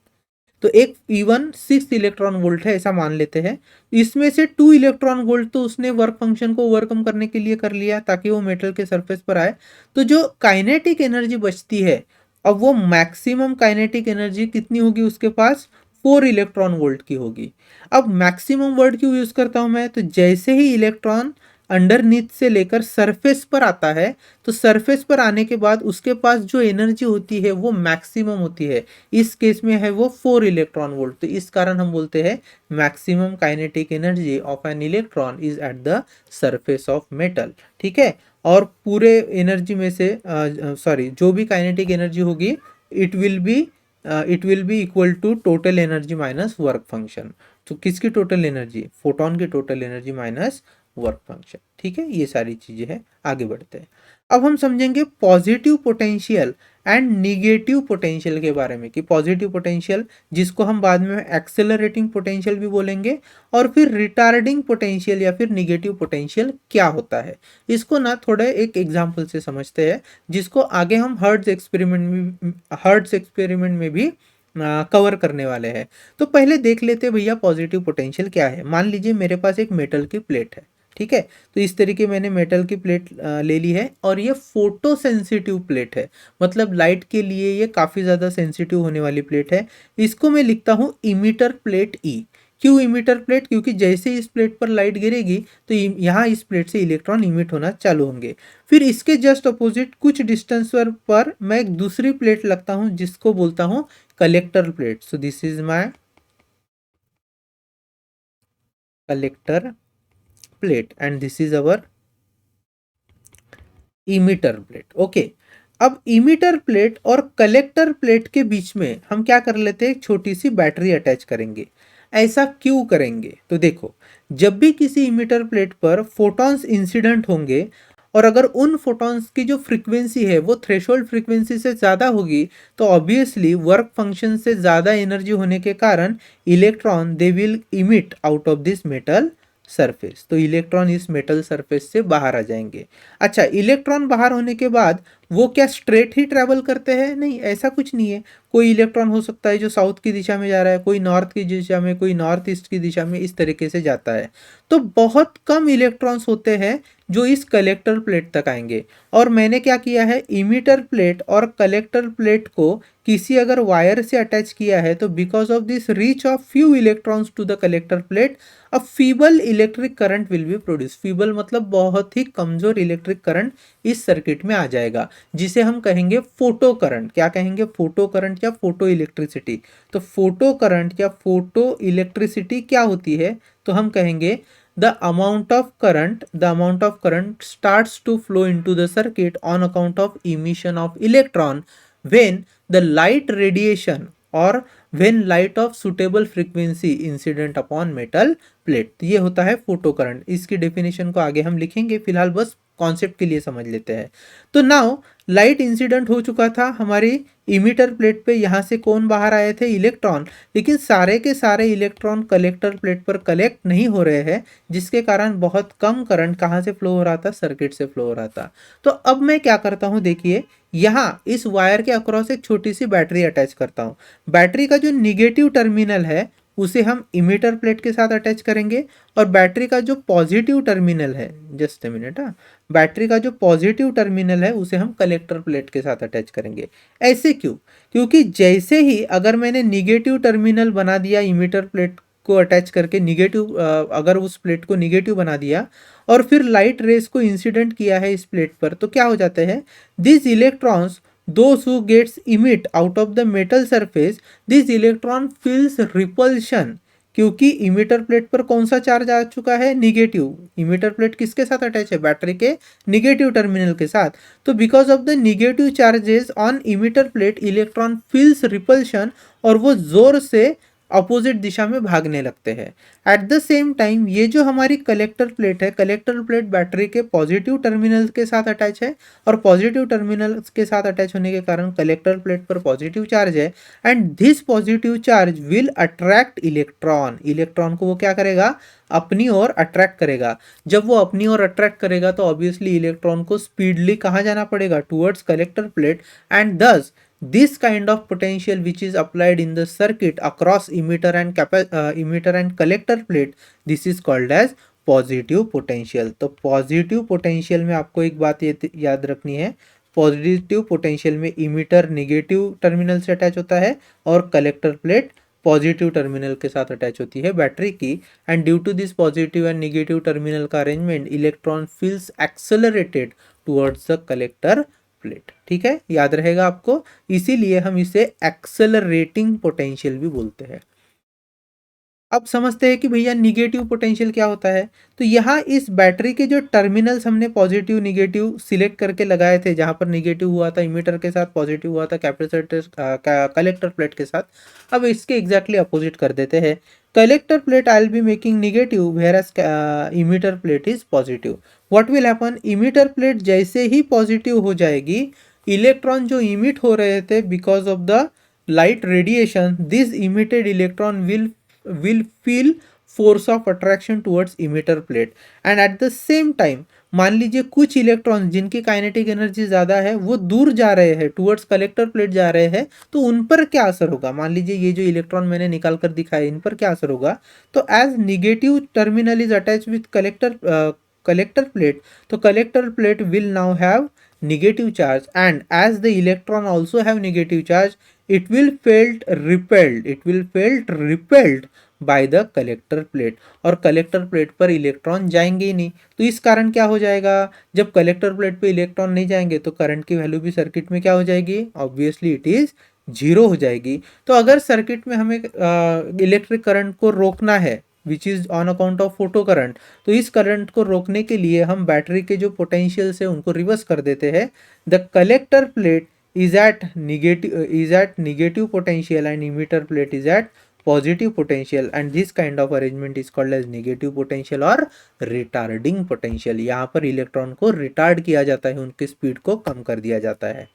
तो एक इवन 6 इलेक्ट्रॉन वोल्ट है ऐसा मान लेते हैं। इसमें से 2 इलेक्ट्रॉन वोल्ट तो उसने वर्क फंक्शन को ओवरकम करने के लिए कर लिया ताकि वो मेटल के सरफेस पर आए। तो जो काइनेटिक एनर्जी बचती है, अब वो मैक्सिमम काइनेटिक एनर्जी कितनी होगी उसके पास, 4 इलेक्ट्रॉन वोल्ट की होगी। अब मैक्सिमम वर्ड क्यों यूज करता हूं मैं, तो जैसे ही इलेक्ट्रॉन अंडरनीथ से लेकर सरफेस पर आता है, तो सरफेस पर आने के बाद उसके पास जो एनर्जी होती है वो मैक्सिमम होती है। इस केस में है वो 4 इलेक्ट्रॉन वोल्ट। तो इस कारण हम बोलते हैं maximum kinetic energy of an electron is at the surface of metal, ठीक है। और पूरे एनर्जी में से सॉरी जो भी काइनेटिक एनर्जी होगी it will be equal to total energy minus work function. तो किसकी टोटल एनर्जी, फोटोन की total energy minus work function, ठीक है। ये सारी चीजें हैं, आगे बढ़ते हैं। अब हम समझेंगे positive potential and negative potential के बारे में, कि पॉजिटिव पोटेंशियल जिसको हम बाद में एक्सेलरेटिंग पोटेंशियल भी बोलेंगे, और फिर रिटार्डिंग पोटेंशियल या फिर निगेटिव पोटेंशियल क्या होता है। इसको ना थोड़े एक एग्जांपल से समझते हैं, जिसको आगे हम हर्ट्ज एक्सपेरिमेंट में भी कवर करने वाले हैं। तो पहले देख लेते हैं भैया पॉजिटिव पोटेंशियल क्या है। मान लीजिए मेरे पास एक मेटल की प्लेट है, ठीक है। तो इस तरीके मैंने मेटल की प्लेट ले ली है, और ये फोटो सेंसिटिव प्लेट है, मतलब लाइट के लिए ये काफ़ी ज़्यादा सेंसिटिव होने वाली प्लेट है। इसको मैं लिखता हूँ इमीटर प्लेट ई। क्यों इमीटर प्लेट, क्योंकि जैसे इस प्लेट पर लाइट गिरेगी तो यहाँ इस प्लेट से इलेक्ट्रॉन इमिट होना चालू होंगे। फिर इसके जस्ट अपोजिट कुछ डिस्टेंस पर मैं एक दूसरी प्लेट लगता हूँ जिसको बोलता हूँ collector plate. So this is my collector plate and this is our emitter plate, okay. अब इमीटर प्लेट और कलेक्टर प्लेट के बीच में हम क्या कर लेते हैं, एक छोटी सी बैटरी अटैच करेंगे। ऐसा क्यों करेंगे, तो देखो जब भी किसी इमीटर प्लेट पर फोटॉन्स इंसिडेंट होंगे, और अगर उन फोटॉन्स की जो फ्रीक्वेंसी है वो थ्रेशोल्ड फ्रीक्वेंसी से ज़्यादा होगी, तो ऑब्वियसली वर्क फंक्शन से ज़्यादा एनर्जी होने के कारण electron they will emit out of this metal surface. तो इलेक्ट्रॉन इस मेटल सरफेस से बाहर आ जाएंगे। अच्छा, इलेक्ट्रॉन बाहर होने के बाद वो क्या स्ट्रेट ही ट्रैवल करते हैं, नहीं, ऐसा कुछ नहीं है। कोई इलेक्ट्रॉन हो सकता है जो साउथ की दिशा में जा रहा है, कोई नॉर्थ की दिशा में, कोई नॉर्थ ईस्ट की दिशा में, इस तरीके से जाता है। तो बहुत कम इलेक्ट्रॉन्स होते हैं जो इस कलेक्टर प्लेट तक आएंगे। और मैंने क्या किया है, इमीटर प्लेट और कलेक्टर प्लेट को किसी अगर वायर से अटैच किया है, तो because of this reach of few electrons to the collector plate a feeble electric current will be produce. Feeble मतलब बहुत ही कमजोर इलेक्ट्रिक करंट इस सर्किट में आ जाएगा, जिसे हम कहेंगे फोटो करंट। क्या कहेंगे, फोटो करंट या फोटो इलेक्ट्रिसिटी। तो फोटो करंट या फोटो इलेक्ट्रिसिटी क्या होती है, तो हम कहेंगे the amount of current starts to flow into the circuit on account of emission of electron when the light radiation और when light of suitable frequency incident upon metal plate. ये होता है फोटो करंट। इसकी डेफिनेशन को आगे हम लिखेंगे, फिलहाल बस कॉन्सेप्ट के लिए समझ लेते हैं। तो नाउ लाइट इंसिडेंट हो चुका था हमारी इमीटर प्लेट पे, यहाँ से कौन बाहर आए थे, इलेक्ट्रॉन। लेकिन सारे के सारे इलेक्ट्रॉन कलेक्टर प्लेट पर कलेक्ट नहीं हो रहे हैं, जिसके कारण बहुत कम करंट कहाँ से फ्लो हो रहा था, सर्किट से फ्लो हो रहा था। तो अब मैं क्या करता हूँ, देखिए यहाँ इस वायर के अक्रॉस एक छोटी सी बैटरी अटैच करता हूँ। बैटरी का जो निगेटिव टर्मिनल है उसे हम इमीटर प्लेट के साथ अटैच करेंगे, और बैटरी का जो पॉजिटिव टर्मिनल है, जस्ट ए मिनट, बैटरी का जो पॉजिटिव टर्मिनल है उसे हम कलेक्टर प्लेट के साथ अटैच करेंगे। ऐसे क्यों? क्योंकि जैसे ही अगर मैंने निगेटिव टर्मिनल बना दिया इमीटर प्लेट को अटैच करके, निगेटिव अगर उस प्लेट को निगेटिव बना दिया और फिर लाइट रेस को इंसिडेंट किया है इस प्लेट पर, तो क्या हो जाता है, this electrons those who gets emit out of the metal surface, this electron feels repulsion। क्योंकि इमीटर प्लेट पर कौन सा चार्ज आ चुका है, निगेटिव। इमीटर प्लेट किसके साथ अटैच है, बैटरी के निगेटिव टर्मिनल के साथ। तो because of the negative charges on emitter plate, electron feels repulsion, और वो जोर से अपोजिट दिशा में भागने लगते हैं। एट द सेम टाइम ये जो हमारी कलेक्टर प्लेट है, कलेक्टर प्लेट बैटरी के पॉजिटिव टर्मिनल के साथ अटैच है, और पॉजिटिव टर्मिनल के साथ अटैच होने के कारण कलेक्टर प्लेट पर पॉजिटिव चार्ज है, and this positive charge will attract electron. Electron को वो क्या करेगा, अपनी ओर अट्रैक्ट करेगा। जब वो अपनी ओर अट्रैक्ट करेगा तो ऑब्वियसली इलेक्ट्रॉन को स्पीडली कहाँ जाना पड़ेगा, टुवर्ड्स कलेक्टर प्लेट, एंड दस this kind of potential which is applied in the circuit across emitter and collector plate, this is called as positive potential. तो पॉजिटिव पोटेंशियल में आपको एक बात याद रखनी है, पॉजिटिव पोटेंशियल में इमीटर निगेटिव टर्मिनल से अटैच होता है और कलेक्टर प्लेट पॉजिटिव टर्मिनल के साथ अटैच होती है बैटरी की। And due to this positive and negative terminal का arrangement, electron feels accelerated towards the collector plate. ठीक है, याद रहेगा आपको, इसीलिए हम इसे एक्सेलरेटिंग पोटेंशियल भी बोलते हैं। अब समझते हैं कि भैया निगेटिव पोटेंशियल क्या होता है। तो यहाँ इस बैटरी के जो टर्मिनल्स हमने पॉजिटिव निगेटिव सिलेक्ट करके लगाए थे, जहाँ पर निगेटिव हुआ था इमीटर के साथ, पॉजिटिव हुआ था कैपेसिटर कलेक्टर प्लेट के साथ, अब इसके एग्जैक्टली अपोजिट कर देते हैं। Collector plate I will be making negative whereas emitter plate is positive. What will happen, emitter plate जैसे ही पॉजिटिव हो जाएगी, इलेक्ट्रॉन जो इमिट हो रहे थे because of the light radiation, this emitted electron will feel force of attraction towards emitter plate, and at the same time मान लीजिए कुछ इलेक्ट्रॉन जिनकी काइनेटिक एनर्जी ज़्यादा है वो दूर जा रहे हैं, टुवर्ड्स कलेक्टर प्लेट जा रहे हैं, तो उन पर क्या असर होगा। मान लीजिए ये जो इलेक्ट्रॉन मैंने निकाल कर दिखाया, इन पर क्या असर होगा। तो as negative terminal is attach with collector plate, तो collector plate will now have negative charge, and as the electron also have negative charge, it will felt repelled by the collector plate, और कलेक्टर प्लेट पर इलेक्ट्रॉन जाएंगे ही नहीं। तो इस कारण क्या हो जाएगा, जब कलेक्टर प्लेट पे इलेक्ट्रॉन नहीं जाएंगे तो करंट की वैल्यू भी सर्किट में क्या हो जाएगी, ऑब्वियसली इट इज जीरो हो जाएगी। तो अगर सर्किट में हमें इलेक्ट्रिक करंट को रोकना है which is on account of photo current, तो इस करंट को रोकने के लिए हम बैटरी के जो पोटेंशियल्स है उनको रिवर्स कर देते हैं। The collector plate is at negative potential and emitter plate is at positive potential, and this kind of arrangement is called as negative potential or retarding potential। यहाँ पर इलेक्ट्रॉन को रिटार्ड किया जाता है, उनकी स्पीड को कम कर दिया जाता है।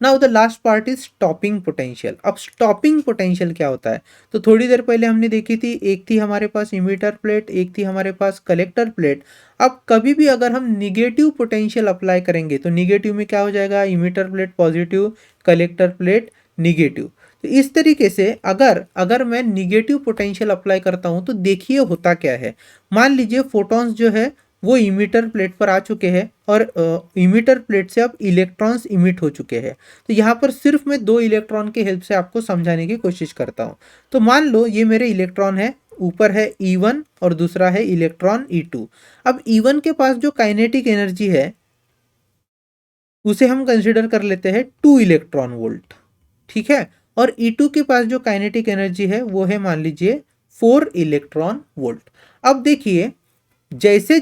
Now the last part is stopping potential. अब स्टॉपिंग पोटेंशियल क्या होता है, तो थोड़ी देर पहले हमने देखी थी, एक थी हमारे पास इमीटर प्लेट, एक थी हमारे पास कलेक्टर प्लेट। अब कभी भी अगर हम निगेटिव पोटेंशियल अप्लाई करेंगे तो निगेटिव में क्या हो जाएगा, emitter plate positive, collector plate negative. तो इस तरीके से अगर मैं निगेटिव पोटेंशियल अप्लाई करता हूं तो देखिए होता क्या है। मान लीजिए फोटॉन्स जो है वो इमीटर प्लेट पर आ चुके हैं, और इमीटर प्लेट से अब इलेक्ट्रॉन्स इमिट हो चुके हैं। तो यहाँ पर सिर्फ मैं दो इलेक्ट्रॉन की हेल्प से आपको समझाने की कोशिश करता हूँ। तो मान लो ये मेरे इलेक्ट्रॉन है, ऊपर है E1 और दूसरा है इलेक्ट्रॉन E2। अब E1 के पास जो काइनेटिक एनर्जी है उसे हम कंसिडर कर लेते हैं 2 इलेक्ट्रॉन वोल्ट, ठीक है। और E2 के पास जो काइनेटिक एनर्जी है वो है मान लीजिए 4 इलेक्ट्रॉन वोल्ट। अब देखिए जैसे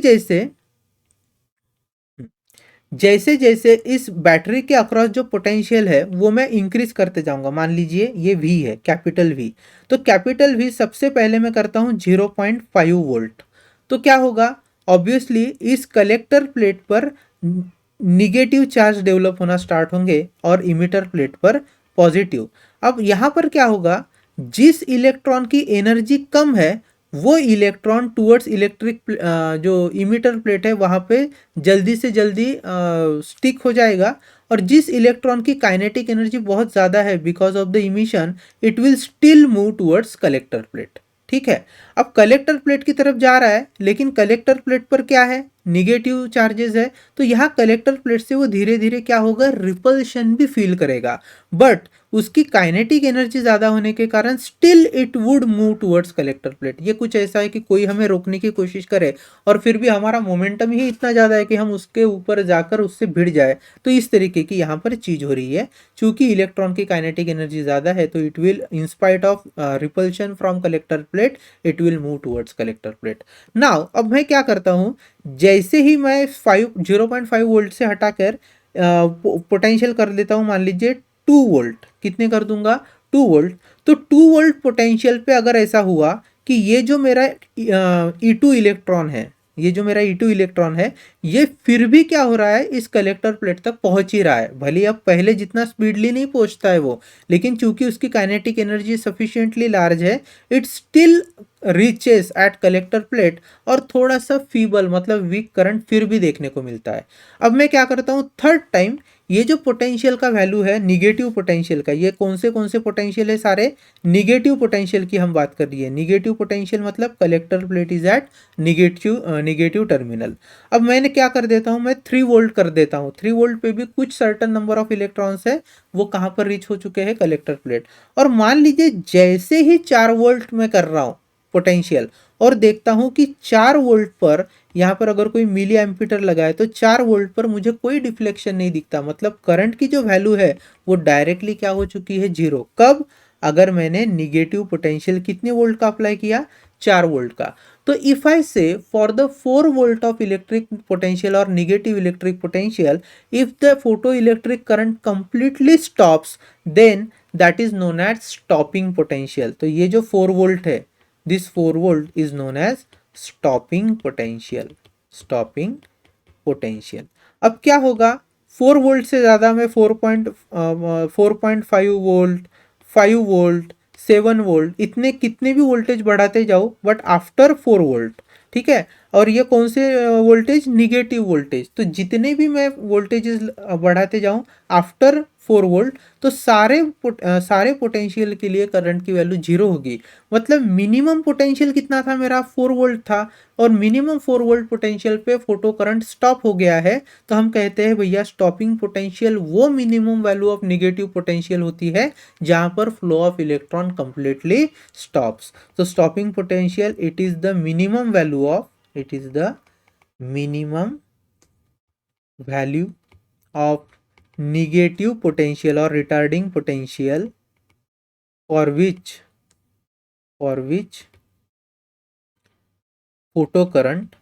जैसे जैसे इस बैटरी के अक्रॉस जो पोटेंशियल है वो मैं इंक्रीज करते जाऊंगा। मान लीजिए ये वी है, कैपिटल वी। तो कैपिटल वी सबसे पहले मैं करता हूँ 0.5 वोल्ट। तो क्या होगा, ऑब्वियसली इस कलेक्टर प्लेट पर निगेटिव चार्ज डेवलप होना स्टार्ट होंगे और इमिटर प्लेट पर पॉजिटिव। अब यहाँ पर क्या होगा, जिस इलेक्ट्रॉन की एनर्जी कम है वो इलेक्ट्रॉन टूवर्ड्स इलेक्ट्रिक जो इमिटर प्लेट है वहाँ पे जल्दी से जल्दी स्टिक हो जाएगा, और जिस इलेक्ट्रॉन की काइनेटिक एनर्जी बहुत ज़्यादा है because of the emission, it will still move towards collector plate. ठीक है, अब कलेक्टर प्लेट की तरफ जा रहा है लेकिन कलेक्टर प्लेट पर क्या है, निगेटिव चार्जेस है। तो यहाँ कलेक्टर प्लेट से वो धीरे धीरे क्या होगा, रिपल्शन भी फील करेगा, बट उसकी काइनेटिक एनर्जी ज़्यादा होने के कारण still it would move towards collector plate. ये कुछ ऐसा है कि कोई हमें रोकने की कोशिश करे और फिर भी हमारा मोमेंटम ही इतना ज़्यादा है कि हम उसके ऊपर जाकर उससे भिड़ जाए। तो इस तरीके की यहाँ पर चीज़ हो रही है। चूंकि इलेक्ट्रॉन की काइनेटिक एनर्जी ज़्यादा है तो it will in spite of repulsion from collector plate it will move towards collector plate. Now अब मैं क्या करता हूँ, जैसे ही मैं 0.5 वोल्ट से हटाकर पोटेंशियल कर देता हूँ, मान लीजिए 2 वोल्ट, कितने कर दूंगा, 2 वोल्ट। तो 2 वोल्ट पोटेंशियल पे अगर ऐसा हुआ कि ये जो मेरा E2 इलेक्ट्रॉन है, ये जो मेरा E2 इलेक्ट्रॉन है, ये फिर भी क्या हो रहा है, इस कलेक्टर प्लेट तक पहुंच ही रहा है। भले अब पहले जितना स्पीडली नहीं पहुंचता है वो, लेकिन चूंकि उसकी काइनेटिक एनर्जी सफिशिएंटली लार्ज है, it still reaches at collector plate, और थोड़ा सा फीबल मतलब वीक करंट फिर भी देखने को मिलता है। अब मैं क्या करता हूँ, थर्ड टाइम ये जो पोटेंशियल का वैल्यू है निगेटिव पोटेंशियल का, ये कौन से पोटेंशियल है, सारे निगेटिव पोटेंशियल की हम बात कर रही है। निगेटिव पोटेंशियल मतलब collector plate is at negative terminal. अब मैंने क्या कर देता हूँ, मैं 3 वोल्ट कर देता हूँ। 3 वोल्ट पे भी कुछ सर्टन नंबर ऑफ इलेक्ट्रॉन्स है, वो कहाँ पर रीच हो चुके हैं, कलेक्टर प्लेट। और मान लीजिए जैसे ही 4 वोल्ट में कर रहा हूँ पोटेंशियल, और देखता हूँ कि 4 वोल्ट पर, यहाँ पर अगर कोई मिली एम्पीटर लगाए तो 4 वोल्ट पर मुझे कोई डिफ्लेक्शन नहीं दिखता, मतलब करंट की जो वैल्यू है वो डायरेक्टली क्या हो चुकी है, 0। कब, अगर मैंने निगेटिव पोटेंशियल कितने वोल्ट का अप्लाई किया, 4 वोल्ट का। तो if I say for the 4 volt of electric potential और negative electric potential, if the photo electric current completely stops, then that is known as stopping potential. तो ये जो 4 वोल्ट है, this 4 volt is known as stopping potential. Stopping potential. अब क्या होगा, 4 वोल्ट से ज़्यादा में 4.5 वोल्ट, 5 वोल्ट, 7 वोल्ट, इतने कितने भी वोल्टेज बढ़ाते जाओ, बट आफ्टर 4 वोल्ट, ठीक है। और ये कौन से वोल्टेज, निगेटिव वोल्टेज। तो जितने भी मैं वोल्टेजेस बढ़ाते जाऊं आफ्टर 4 वोल्ट, तो सारे पोटेंशियल के लिए करंट की वैल्यू 0 होगी। मतलब मिनिमम पोटेंशियल कितना था मेरा, 4 वोल्ट था, और मिनिमम 4 वोल्ट पोटेंशियल पे फोटो करंट स्टॉप हो गया है। तो हम कहते हैं भैया स्टॉपिंग पोटेंशियल वो minimum value of negative potential होती है जहां पर flow of electron completely stops. तो stopping potential it is the minimum value of, it is the minimum value of negative potential or retarding potential for which photocurrent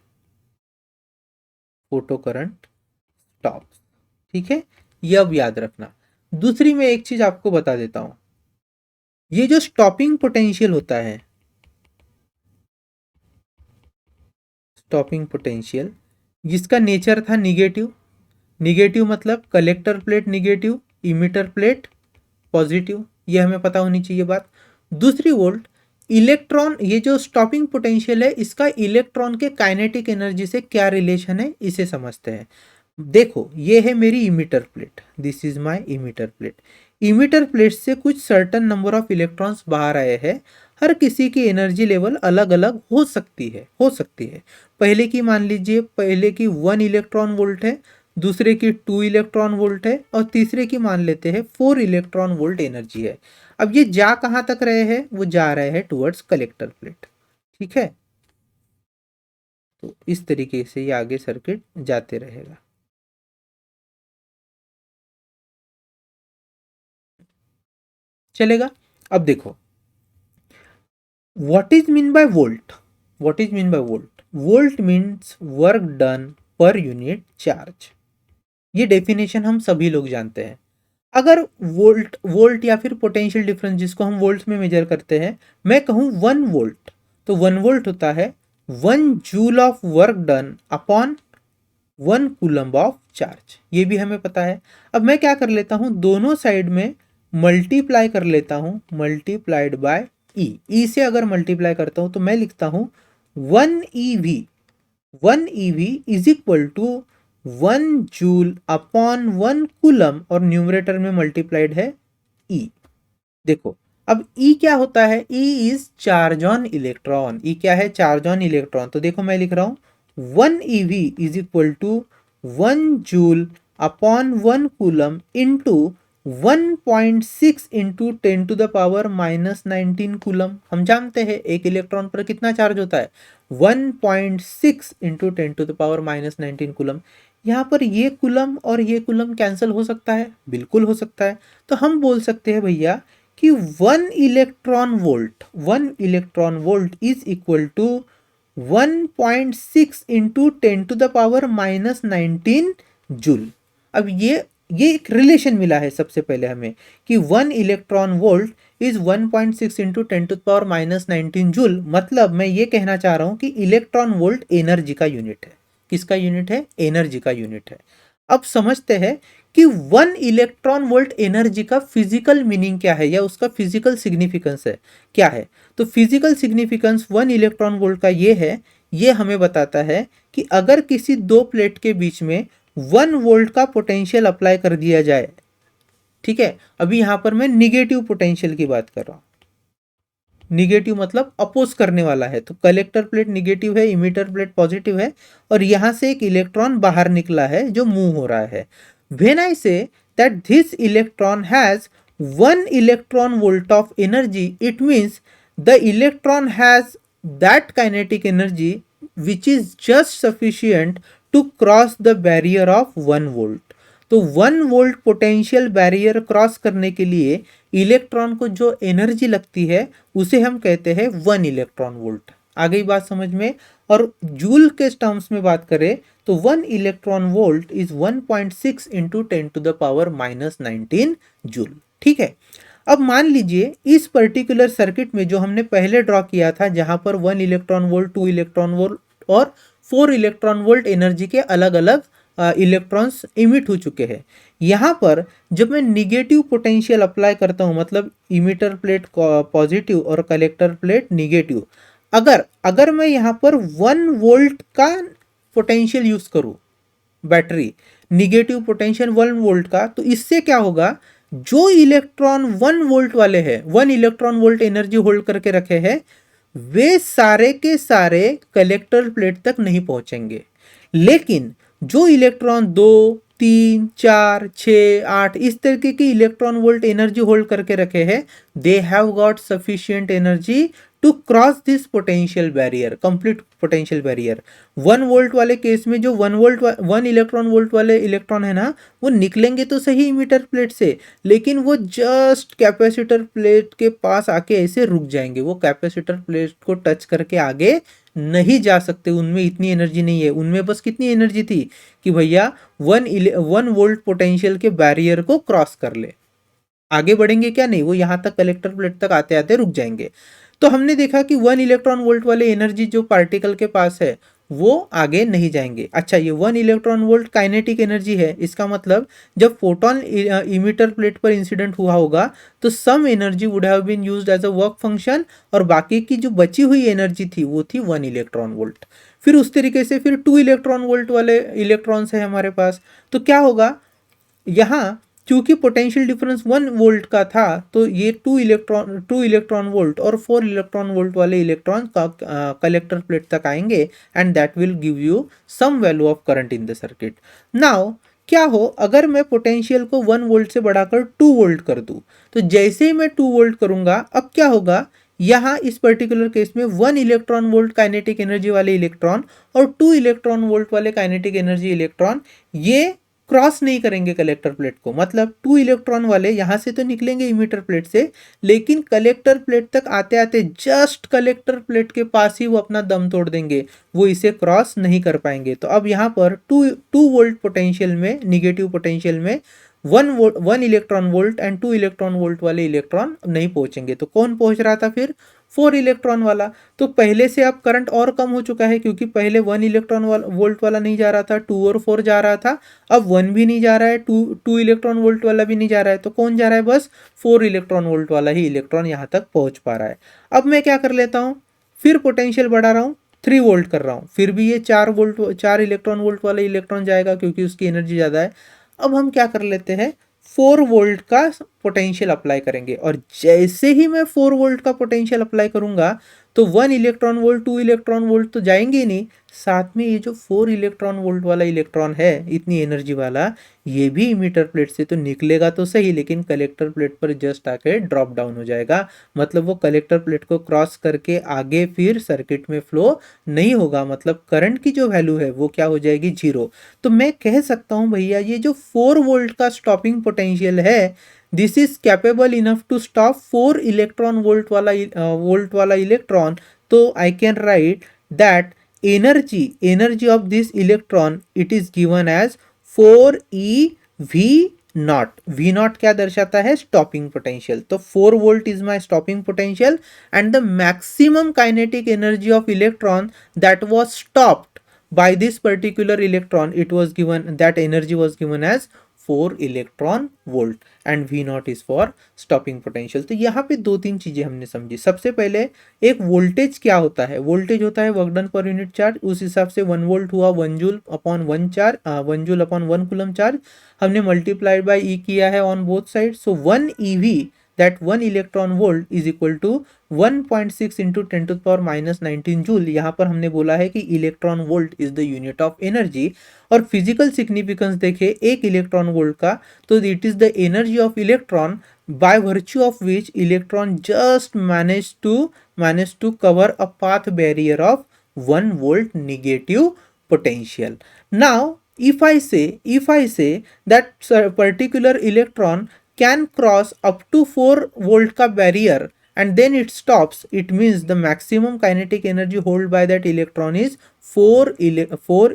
stops। ठीक है, ये अब याद रखना। दूसरी मैं एक चीज आपको बता देता हूं, ये जो स्टॉपिंग पोटेंशियल होता है, स्टॉपिंग पोटेंशियल, जिसका नेचर था निगेटिव। निगेटिव मतलब collector plate negative, emitter plate positive, ये हमें पता होनी चाहिए बात। दूसरी वोल्ट, इलेक्ट्रॉन, ये जो स्टॉपिंग पोटेंशियल है इसका इलेक्ट्रॉन के काइनेटिक एनर्जी से क्या रिलेशन है, इसे समझते हैं। देखो ये है मेरी emitter plate, this is my emitter plate. Emitter plate से कुछ सर्टन नंबर ऑफ इलेक्ट्रॉन्स बाहर आए हैं। हर किसी की एनर्जी लेवल अलग अलग हो सकती है। पहले की मान लीजिए, पहले की 1 इलेक्ट्रॉन वोल्ट है, दूसरे की 2 इलेक्ट्रॉन वोल्ट है, और तीसरे की मान लेते हैं 4 इलेक्ट्रॉन वोल्ट एनर्जी है। अब ये जा कहाँ तक रहे हैं, वो जा रहे हैं टुवर्ड्स कलेक्टर प्लेट। ठीक है, तो इस तरीके से ये आगे सर्किट जाते रहेगा। चलेगा। अब देखो what is mean by volt. Volt means work done per unit charge. ये डेफिनेशन हम सभी लोग जानते हैं। अगर वोल्ट वोल्ट या फिर पोटेंशियल डिफरेंस जिसको हम वोल्ट्स में मेजर करते हैं, मैं कहूँ 1 वोल्ट, तो 1 वोल्ट होता है 1 joule of work done upon 1 coulomb of charge. ये भी हमें पता है। अब मैं क्या कर लेता हूँ, दोनों साइड में मल्टीप्लाई कर लेता हूँ, मल्टीप्लाइड बाय ई से अगर मल्टीप्लाई करता हूँ तो मैं लिखता हूँ 1 EV, 1 EV is equal to 1 joule upon 1 coulomb, और न्यूमरेटर में मल्टीप्लाइड है ई। देखो अब ई क्या होता है, e is charge on electron. E क्या है, चार्ज ऑन इलेक्ट्रॉन। तो देखो मैं लिख रहा हूं 1 EV is equal to 1 joule upon 1 coulomb into 1.6 into 10⁻⁻19 coulomb. हम जानते हैं एक इलेक्ट्रॉन पर कितना चार्ज होता है, 1.6 इंटू 10⁻⁻19 कूलम। यहाँ पर ये कूलम और ये कूलम कैंसिल हो सकता है, बिल्कुल हो सकता है। तो हम बोल सकते हैं भैया कि 1 electron volt is equal to 1.6 into 10⁻⁻19 joule. अब ये एक रिलेशन मिला है सबसे पहले हमें कि 1 electron volt is 1.6 into 10⁻⁻19 joule. मतलब मैं ये कहना चाह रहा हूं कि इलेक्ट्रॉन वोल्ट एनर्जी का यूनिट है। किसका यूनिट है, एनर्जी का यूनिट है। अब समझते हैं कि 1 इलेक्ट्रॉन वोल्ट एनर्जी का फिजिकल मीनिंग क्या है या उसका फिजिकल सिग्निफिकेंस है क्या है। तो फिजिकल सिग्निफिकेंस 1 इलेक्ट्रॉन वोल्ट का ये है, ये हमें बताता है कि अगर किसी दो प्लेट के बीच में 1 वोल्ट का पोटेंशियल अप्लाई कर दिया जाए, ठीक है, अभी यहां पर मैं निगेटिव पोटेंशियल की बात कर रहा हूं। निगेटिव मतलब अपोज करने वाला है, तो कलेक्टर प्लेट निगेटिव है, इमिटर प्लेट पॉजिटिव है, और यहां से एक इलेक्ट्रॉन बाहर निकला है जो मूव हो रहा है। When I say that this electron has 1 electron volt of energy, it means the electron has that kinetic energy which is just sufficient to cross the barrier of 1 volt. तो 1 वोल्ट पोटेंशियल बैरियर क्रॉस करने के लिए इलेक्ट्रॉन को जो एनर्जी लगती है उसे हम कहते हैं 1 इलेक्ट्रॉन वोल्ट। आ गई बात समझ में। और जूल के टर्म्स में बात करें तो 1 electron volt is 1.6 into 10⁻⁻19 joule. ठीक है। अब मान लीजिए इस पर्टिकुलर सर्किट में जो हमने पहले ड्रॉ किया था, जहां पर 1 इलेक्ट्रॉन वोल्ट, 2 इलेक्ट्रॉन वोल्ट और 4 इलेक्ट्रॉन वोल्ट एनर्जी के अलग अलग इलेक्ट्रॉन्स इमिट हो चुके हैं। यहाँ पर जब मैं निगेटिव पोटेंशियल अप्लाई करता हूँ, मतलब इमिटर प्लेट पॉजिटिव और कलेक्टर प्लेट निगेटिव, अगर मैं यहाँ पर 1 वोल्ट का पोटेंशियल यूज करूँ, बैटरी निगेटिव पोटेंशियल 1 वोल्ट का, तो इससे क्या होगा, जो इलेक्ट्रॉन 1 वोल्ट वाले हैं, 1 इलेक्ट्रॉन वोल्ट एनर्जी होल्ड करके रखे हैं, वे सारे के सारे कलेक्टर प्लेट तक नहीं पहुंचेंगे। लेकिन जो इलेक्ट्रॉन 2, 3, 4, 6, 8 इस तरीके की इलेक्ट्रॉन वोल्ट एनर्जी होल्ड करके रखे हैं, they have got sufficient energy to cross this potential barrier, complete potential barrier. 1 volt वाले केस में जो 1 इलेक्ट्रॉन वोल्ट वाले इलेक्ट्रॉन है ना, वो निकलेंगे तो सही इमिटर प्लेट से, लेकिन वो जस्ट कैपेसिटर प्लेट के पास आके ऐसे रुक जाएंगे। वो कैपेसिटर प्लेट को टच करके आगे नहीं जा सकते, उनमें इतनी एनर्जी नहीं है। उनमें बस कितनी एनर्जी थी कि भैया 1 वोल्ट पोटेंशियल के बैरियर को क्रॉस कर ले, आगे बढ़ेंगे क्या, नहीं, वो यहां तक कलेक्टर प्लेट तक आते आते रुक जाएंगे। तो हमने देखा कि 1 इलेक्ट्रॉन वोल्ट वाले एनर्जी जो पार्टिकल के पास है वो आगे नहीं जाएंगे। अच्छा, ये 1 इलेक्ट्रॉन वोल्ट काइनेटिक एनर्जी है, इसका मतलब जब फोटोन इमिटर प्लेट पर इंसिडेंट हुआ होगा तो some energy would have been used as a work function, और बाकी की जो बची हुई एनर्जी थी वो थी 1 इलेक्ट्रॉन वोल्ट। फिर उस तरीके से फिर 2 इलेक्ट्रॉन वोल्ट वाले इलेक्ट्रॉन्स है हमारे पास, तो क्या होगा, यहाँ क्योंकि पोटेंशियल डिफरेंस 1 वोल्ट का था, तो ये 2 इलेक्ट्रॉन वोल्ट और 4 इलेक्ट्रॉन वोल्ट वाले इलेक्ट्रॉन कलेक्टर प्लेट तक आएंगे, and that will give you some value of current in the circuit. Now क्या हो अगर मैं पोटेंशियल को 1 वोल्ट से बढ़ाकर 2 वोल्ट कर दूं, तो जैसे ही मैं 2 वोल्ट करूंगा, अब क्या होगा, यहाँ इस पर्टिकुलर केस में 1 इलेक्ट्रॉन वोल्ट काइनेटिक एनर्जी वाले इलेक्ट्रॉन और 2 इलेक्ट्रॉन वोल्ट वाले काइनेटिक एनर्जी इलेक्ट्रॉन, ये क्रॉस नहीं करेंगे कलेक्टर प्लेट को, मतलब 2 इलेक्ट्रॉन वाले यहाँ से तो निकलेंगे इमिटर प्लेट से, लेकिन कलेक्टर प्लेट तक आते आते जस्ट कलेक्टर प्लेट के पास ही वो अपना दम तोड़ देंगे, वो इसे क्रॉस नहीं कर पाएंगे। तो अब यहाँ पर 2 वोल्ट पोटेंशियल में, निगेटिव पोटेंशियल में 1 electron volt and 2 electron volt वाले इलेक्ट्रॉन नहीं पहुंचेंगे। तो कौन पहुंच रहा था फिर? 4 इलेक्ट्रॉन वाला। तो पहले से अब करंट और कम हो चुका है, क्योंकि पहले 1 इलेक्ट्रॉन वोल्ट वाला नहीं जा रहा था, 2 और 4 जा रहा था। अब 1 भी नहीं जा रहा है, 2 इलेक्ट्रॉन वोल्ट वाला भी नहीं जा रहा है, तो कौन जा रहा है? बस 4 इलेक्ट्रॉन वोल्ट वाला ही इलेक्ट्रॉन यहाँ तक पहुंच पा रहा है। अब मैं क्या कर लेता हूँ, फिर पोटेंशियल बढ़ा रहा हूँ, 3 वोल्ट कर रहा हूँ, फिर भी ये 4 इलेक्ट्रॉन वोल्ट वाला इलेक्ट्रॉन जाएगा, क्योंकि उसकी एनर्जी ज़्यादा है। अब हम क्या कर लेते हैं, 4 वोल्ट का पोटेंशियल अप्लाई करेंगे, और जैसे ही मैं 4 वोल्ट का पोटेंशियल अप्लाई करूंगा तो 1 इलेक्ट्रॉन वोल्ट 2 इलेक्ट्रॉन वोल्ट तो जाएंगे ही नहीं, साथ में ये जो 4 इलेक्ट्रॉन वोल्ट वाला इलेक्ट्रॉन है, इतनी एनर्जी वाला, ये भी इमीटर प्लेट से तो निकलेगा तो सही, लेकिन कलेक्टर प्लेट पर जस्ट आके ड्रॉप डाउन हो जाएगा। मतलब वो कलेक्टर प्लेट को क्रॉस करके आगे फिर सर्किट में फ्लो नहीं होगा, मतलब करंट की जो वैल्यू है वो क्या हो जाएगी? 0। तो मैं कह सकता हूँ भैया, ये जो 4 वोल्ट का स्टॉपिंग पोटेंशियल है, this is capable enough to stop 4 electron volt वाला इलेक्ट्रॉन। तो I can write that energy of this electron it is given as 4 eV naught. V naught क्या दर्शाता है? Stopping potential. तो 4 volt is my stopping potential and the maximum kinetic energy of electron that was stopped by this particular electron, it was given, that energy was given as 4 electron volt and V not is for stopping potential. तो यहाँ पे 2-3 चीजें हमने समझी। सबसे पहले एक वोल्टेज क्या होता है? वोल्टेज होता है work done per unit charge, उस हिसाब से 1 वोल्ट हुआ 1 joule upon 1 charge, 1 joule upon 1 coulomb charge, हमने मल्टीप्लाइड बाय ई किया है on both side. So 1 EV, that 1 electron volt is equal to 1.6 into 10 to power minus 19 joule. यहाँ पर हमने बोला है कि electron volt is the unit of energy, और फिजिकल सिग्निफिकेंस देखे 1 इलेक्ट्रॉन वोल्ट का, तो it is the energy of electron by virtue of which electron just managed to cover a path barrier of 1 volt negative potential. Now if I say that particular electron can cross up to 4 volt का barrier and then it stops, it means the maximum kinetic energy held by that electron is 4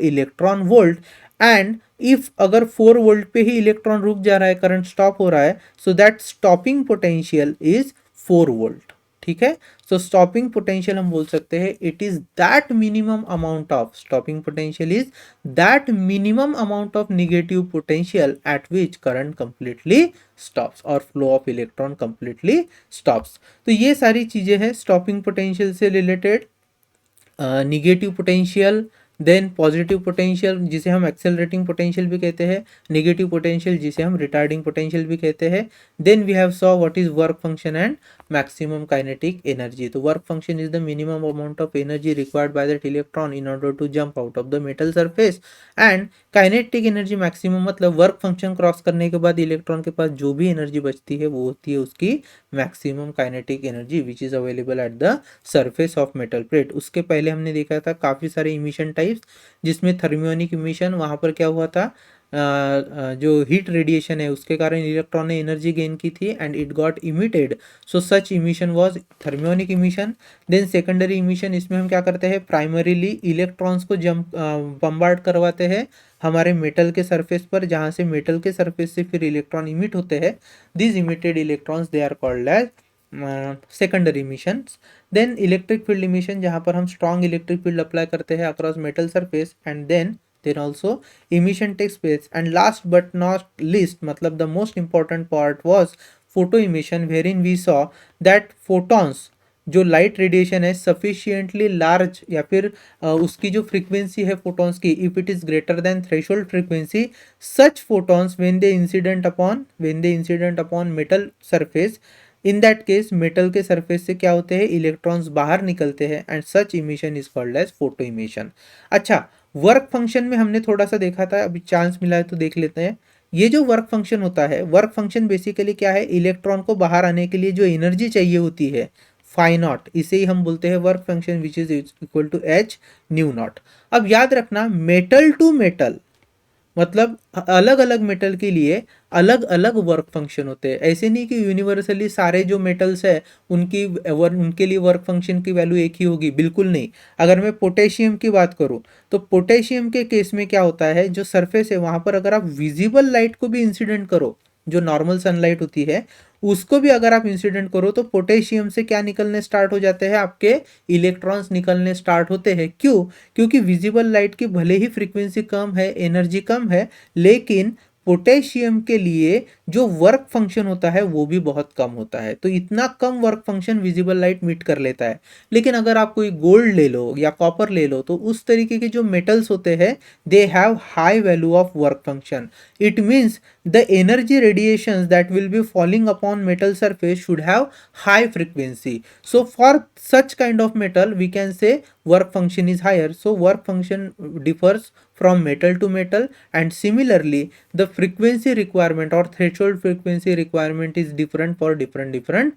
electron volt, and if अगर 4 वोल्ट पे ही इलेक्ट्रॉन रुक जा रहा है, करंट स्टॉप हो रहा है, so that stopping potential is 4 volt. ठीक है, सो स्टॉपिंग पोटेंशियल हम बोल सकते हैं it is that minimum amount of, stopping potential is that minimum amount of negative potential at which current completely stops और flow of electron completely stops. तो ये सारी चीजें हैं स्टॉपिंग पोटेंशियल से related. Negative potential, then positive potential जिसे हम एक्सेलरेटिंग पोटेंशियल भी कहते हैं, नेगेटिव पोटेंशियल जिसे हम रिटार्डिंग पोटेंशियल भी कहते हैं। Then we have saw what is work function and maximum kinetic energy. तो work function is the minimum amount of energy required by that electron in order to jump out of the metal surface, and kinetic energy maximum मतलब वर्क फंक्शन क्रॉस करने के बाद इलेक्ट्रॉन के पास जो भी एनर्जी बचती है वो होती है उसकी maximum kinetic energy which is available at the surface of metal plate. उसके पहले हमने देखा था काफ़ी सारे इमिशन टाइप्स, जिसमें थर्मियोनिक इमिशन, वहाँ पर क्या हुआ था, जो हीट रेडिएशन है उसके कारण इलेक्ट्रॉन ने एनर्जी गेन की थी and it got emitted, so such emission was thermionic emission. Then secondary emission, इसमें हम क्या करते हैं, प्राइमरीली इलेक्ट्रॉन्स को बम्बार्ड करवाते हैं हमारे मेटल के सरफेस पर, जहाँ से मेटल के सरफेस से फिर इलेक्ट्रॉन इमिट होते हैं। This emitted electrons they are called as secondary emissions. Then electric field emission, जहाँ पर हम स्ट्रॉन्ग इलेक्ट्रिक फील्ड अप्लाई करते हैं across metal surface, and then also emission takes place, and last but not least मतलब the most important part was photo emission, wherein we saw that photons जो लाइट रेडिएशन है सफिशियंटली लार्ज, या फिर उसकी जो फ्रीक्वेंसी है फोटॉन्स की, if it is greater than threshold frequency, such photons when they incident upon metal surface, in that case metal के सरफेस से क्या होते हैं, इलेक्ट्रॉन्स बाहर निकलते हैं, and such emission is called as photo emission. अच्छा, वर्क फंक्शन में हमने थोड़ा सा देखा था, अभी चांस मिला है तो देख लेते हैं। ये जो वर्क फंक्शन होता है, वर्क फंक्शन बेसिकली क्या है, इलेक्ट्रॉन को बाहर आने के लिए जो एनर्जी चाहिए होती है फाई नॉट, इसे ही हम बोलते हैं work function which is equal to H nu naught. अब याद रखना, मेटल टू मेटल मतलब अलग अलग मेटल के लिए अलग अलग वर्क फंक्शन होते हैं। ऐसे नहीं कि यूनिवर्सली सारे जो मेटल्स है उनके लिए वर्क फंक्शन की वैल्यू एक ही होगी, बिल्कुल नहीं। अगर मैं पोटेशियम की बात करूं तो पोटेशियम के केस में क्या होता है, जो सरफेस है वहां पर अगर आप विजिबल लाइट को भी इंसिडेंट करो, जो नॉर्मल सनलाइट होती है उसको भी अगर आप इंसिडेंट करो तो पोटेशियम से क्या निकलने स्टार्ट हो जाते हैं, आपके इलेक्ट्रॉन्स निकलने स्टार्ट होते हैं। क्यों? क्योंकि विजिबल लाइट की भले ही फ्रीक्वेंसी कम है, एनर्जी कम है, लेकिन पोटेशियम के लिए जो वर्क फंक्शन होता है वो भी बहुत कम होता है। तो इतना कम work function visible light meet कर लेता है। लेकिन अगर आप कोई गोल्ड ले लो या कॉपर ले लो तो उस तरीके के जो मेटल्स होते हैं they have high value of work function. It means the energy radiations that will be falling upon metal surface should have high frequency. So for such kind of metal we can say work function is higher. So work function differs from metal to metal, and similarly the frequency requirement or threshold frequency requirement is different for different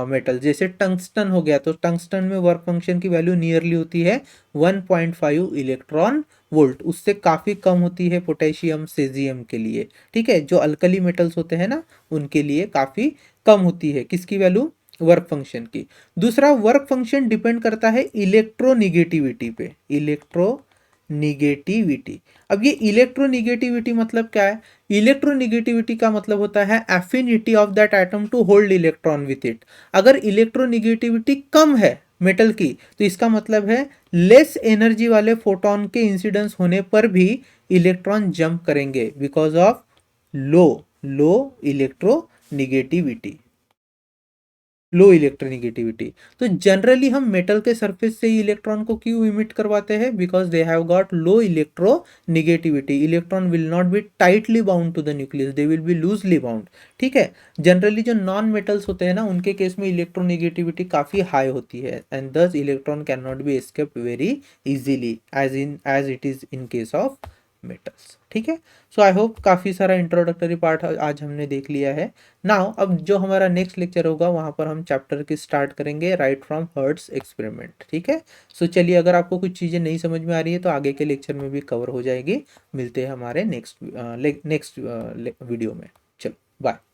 metal. जैसे टंगस्टन हो गया तो टंगस्टन में वर्क फंक्शन की वैल्यू नियरली होती है 1.5 इलेक्ट्रॉन वोल्ट, उससे काफ़ी कम होती है पोटेशियम सेजियम के लिए। ठीक है, जो अल्कली मेटल्स होते हैं ना उनके लिए काफ़ी कम होती है किसकी वैल्यू, वर्क फंक्शन की। दूसरा, वर्क फंक्शन डिपेंड करता है इलेक्ट्रोनिगेटिविटी पे। इलेक्ट्रोनिगेटिविटी, अब ये इलेक्ट्रोनिगेटिविटी मतलब क्या है? इलेक्ट्रोनिगेटिविटी का मतलब होता है affinity of that atom to hold electron with it. अगर इलेक्ट्रोनिगेटिविटी कम है मेटल की तो इसका मतलब है लेस एनर्जी वाले फोटोन के इंसिडेंस होने पर भी इलेक्ट्रॉन जंप करेंगे because of low low electronegativity, low electronegativity. तो जनरली हम मेटल के सरफेस से ही इलेक्ट्रॉन को क्यों इमिट करवाते हैं? Because they have got low electronegativity. Electron will not be tightly bound to the nucleus, they will be loosely bound. ठीक है, जनरली जो नॉन मेटल्स होते हैं ना उनके केस में इलेक्ट्रोनिगेटिविटी काफ़ी हाई होती है and thus electron can not be escape very easily as it is in case of metals. ठीक है, सो आई होप काफ़ी सारा इंट्रोडक्टरी पार्ट आज हमने देख लिया है। नाउ अब जो हमारा नेक्स्ट लेक्चर होगा वहाँ पर हम चैप्टर की स्टार्ट करेंगे राइट फ्रॉम हर्ट्स एक्सपेरिमेंट। ठीक है, सो चलिए, अगर आपको कुछ चीज़ें नहीं समझ में आ रही है तो आगे के लेक्चर में भी कवर हो जाएगी। मिलते हैं हमारे नेक्स्ट वीडियो में। चलो बाय।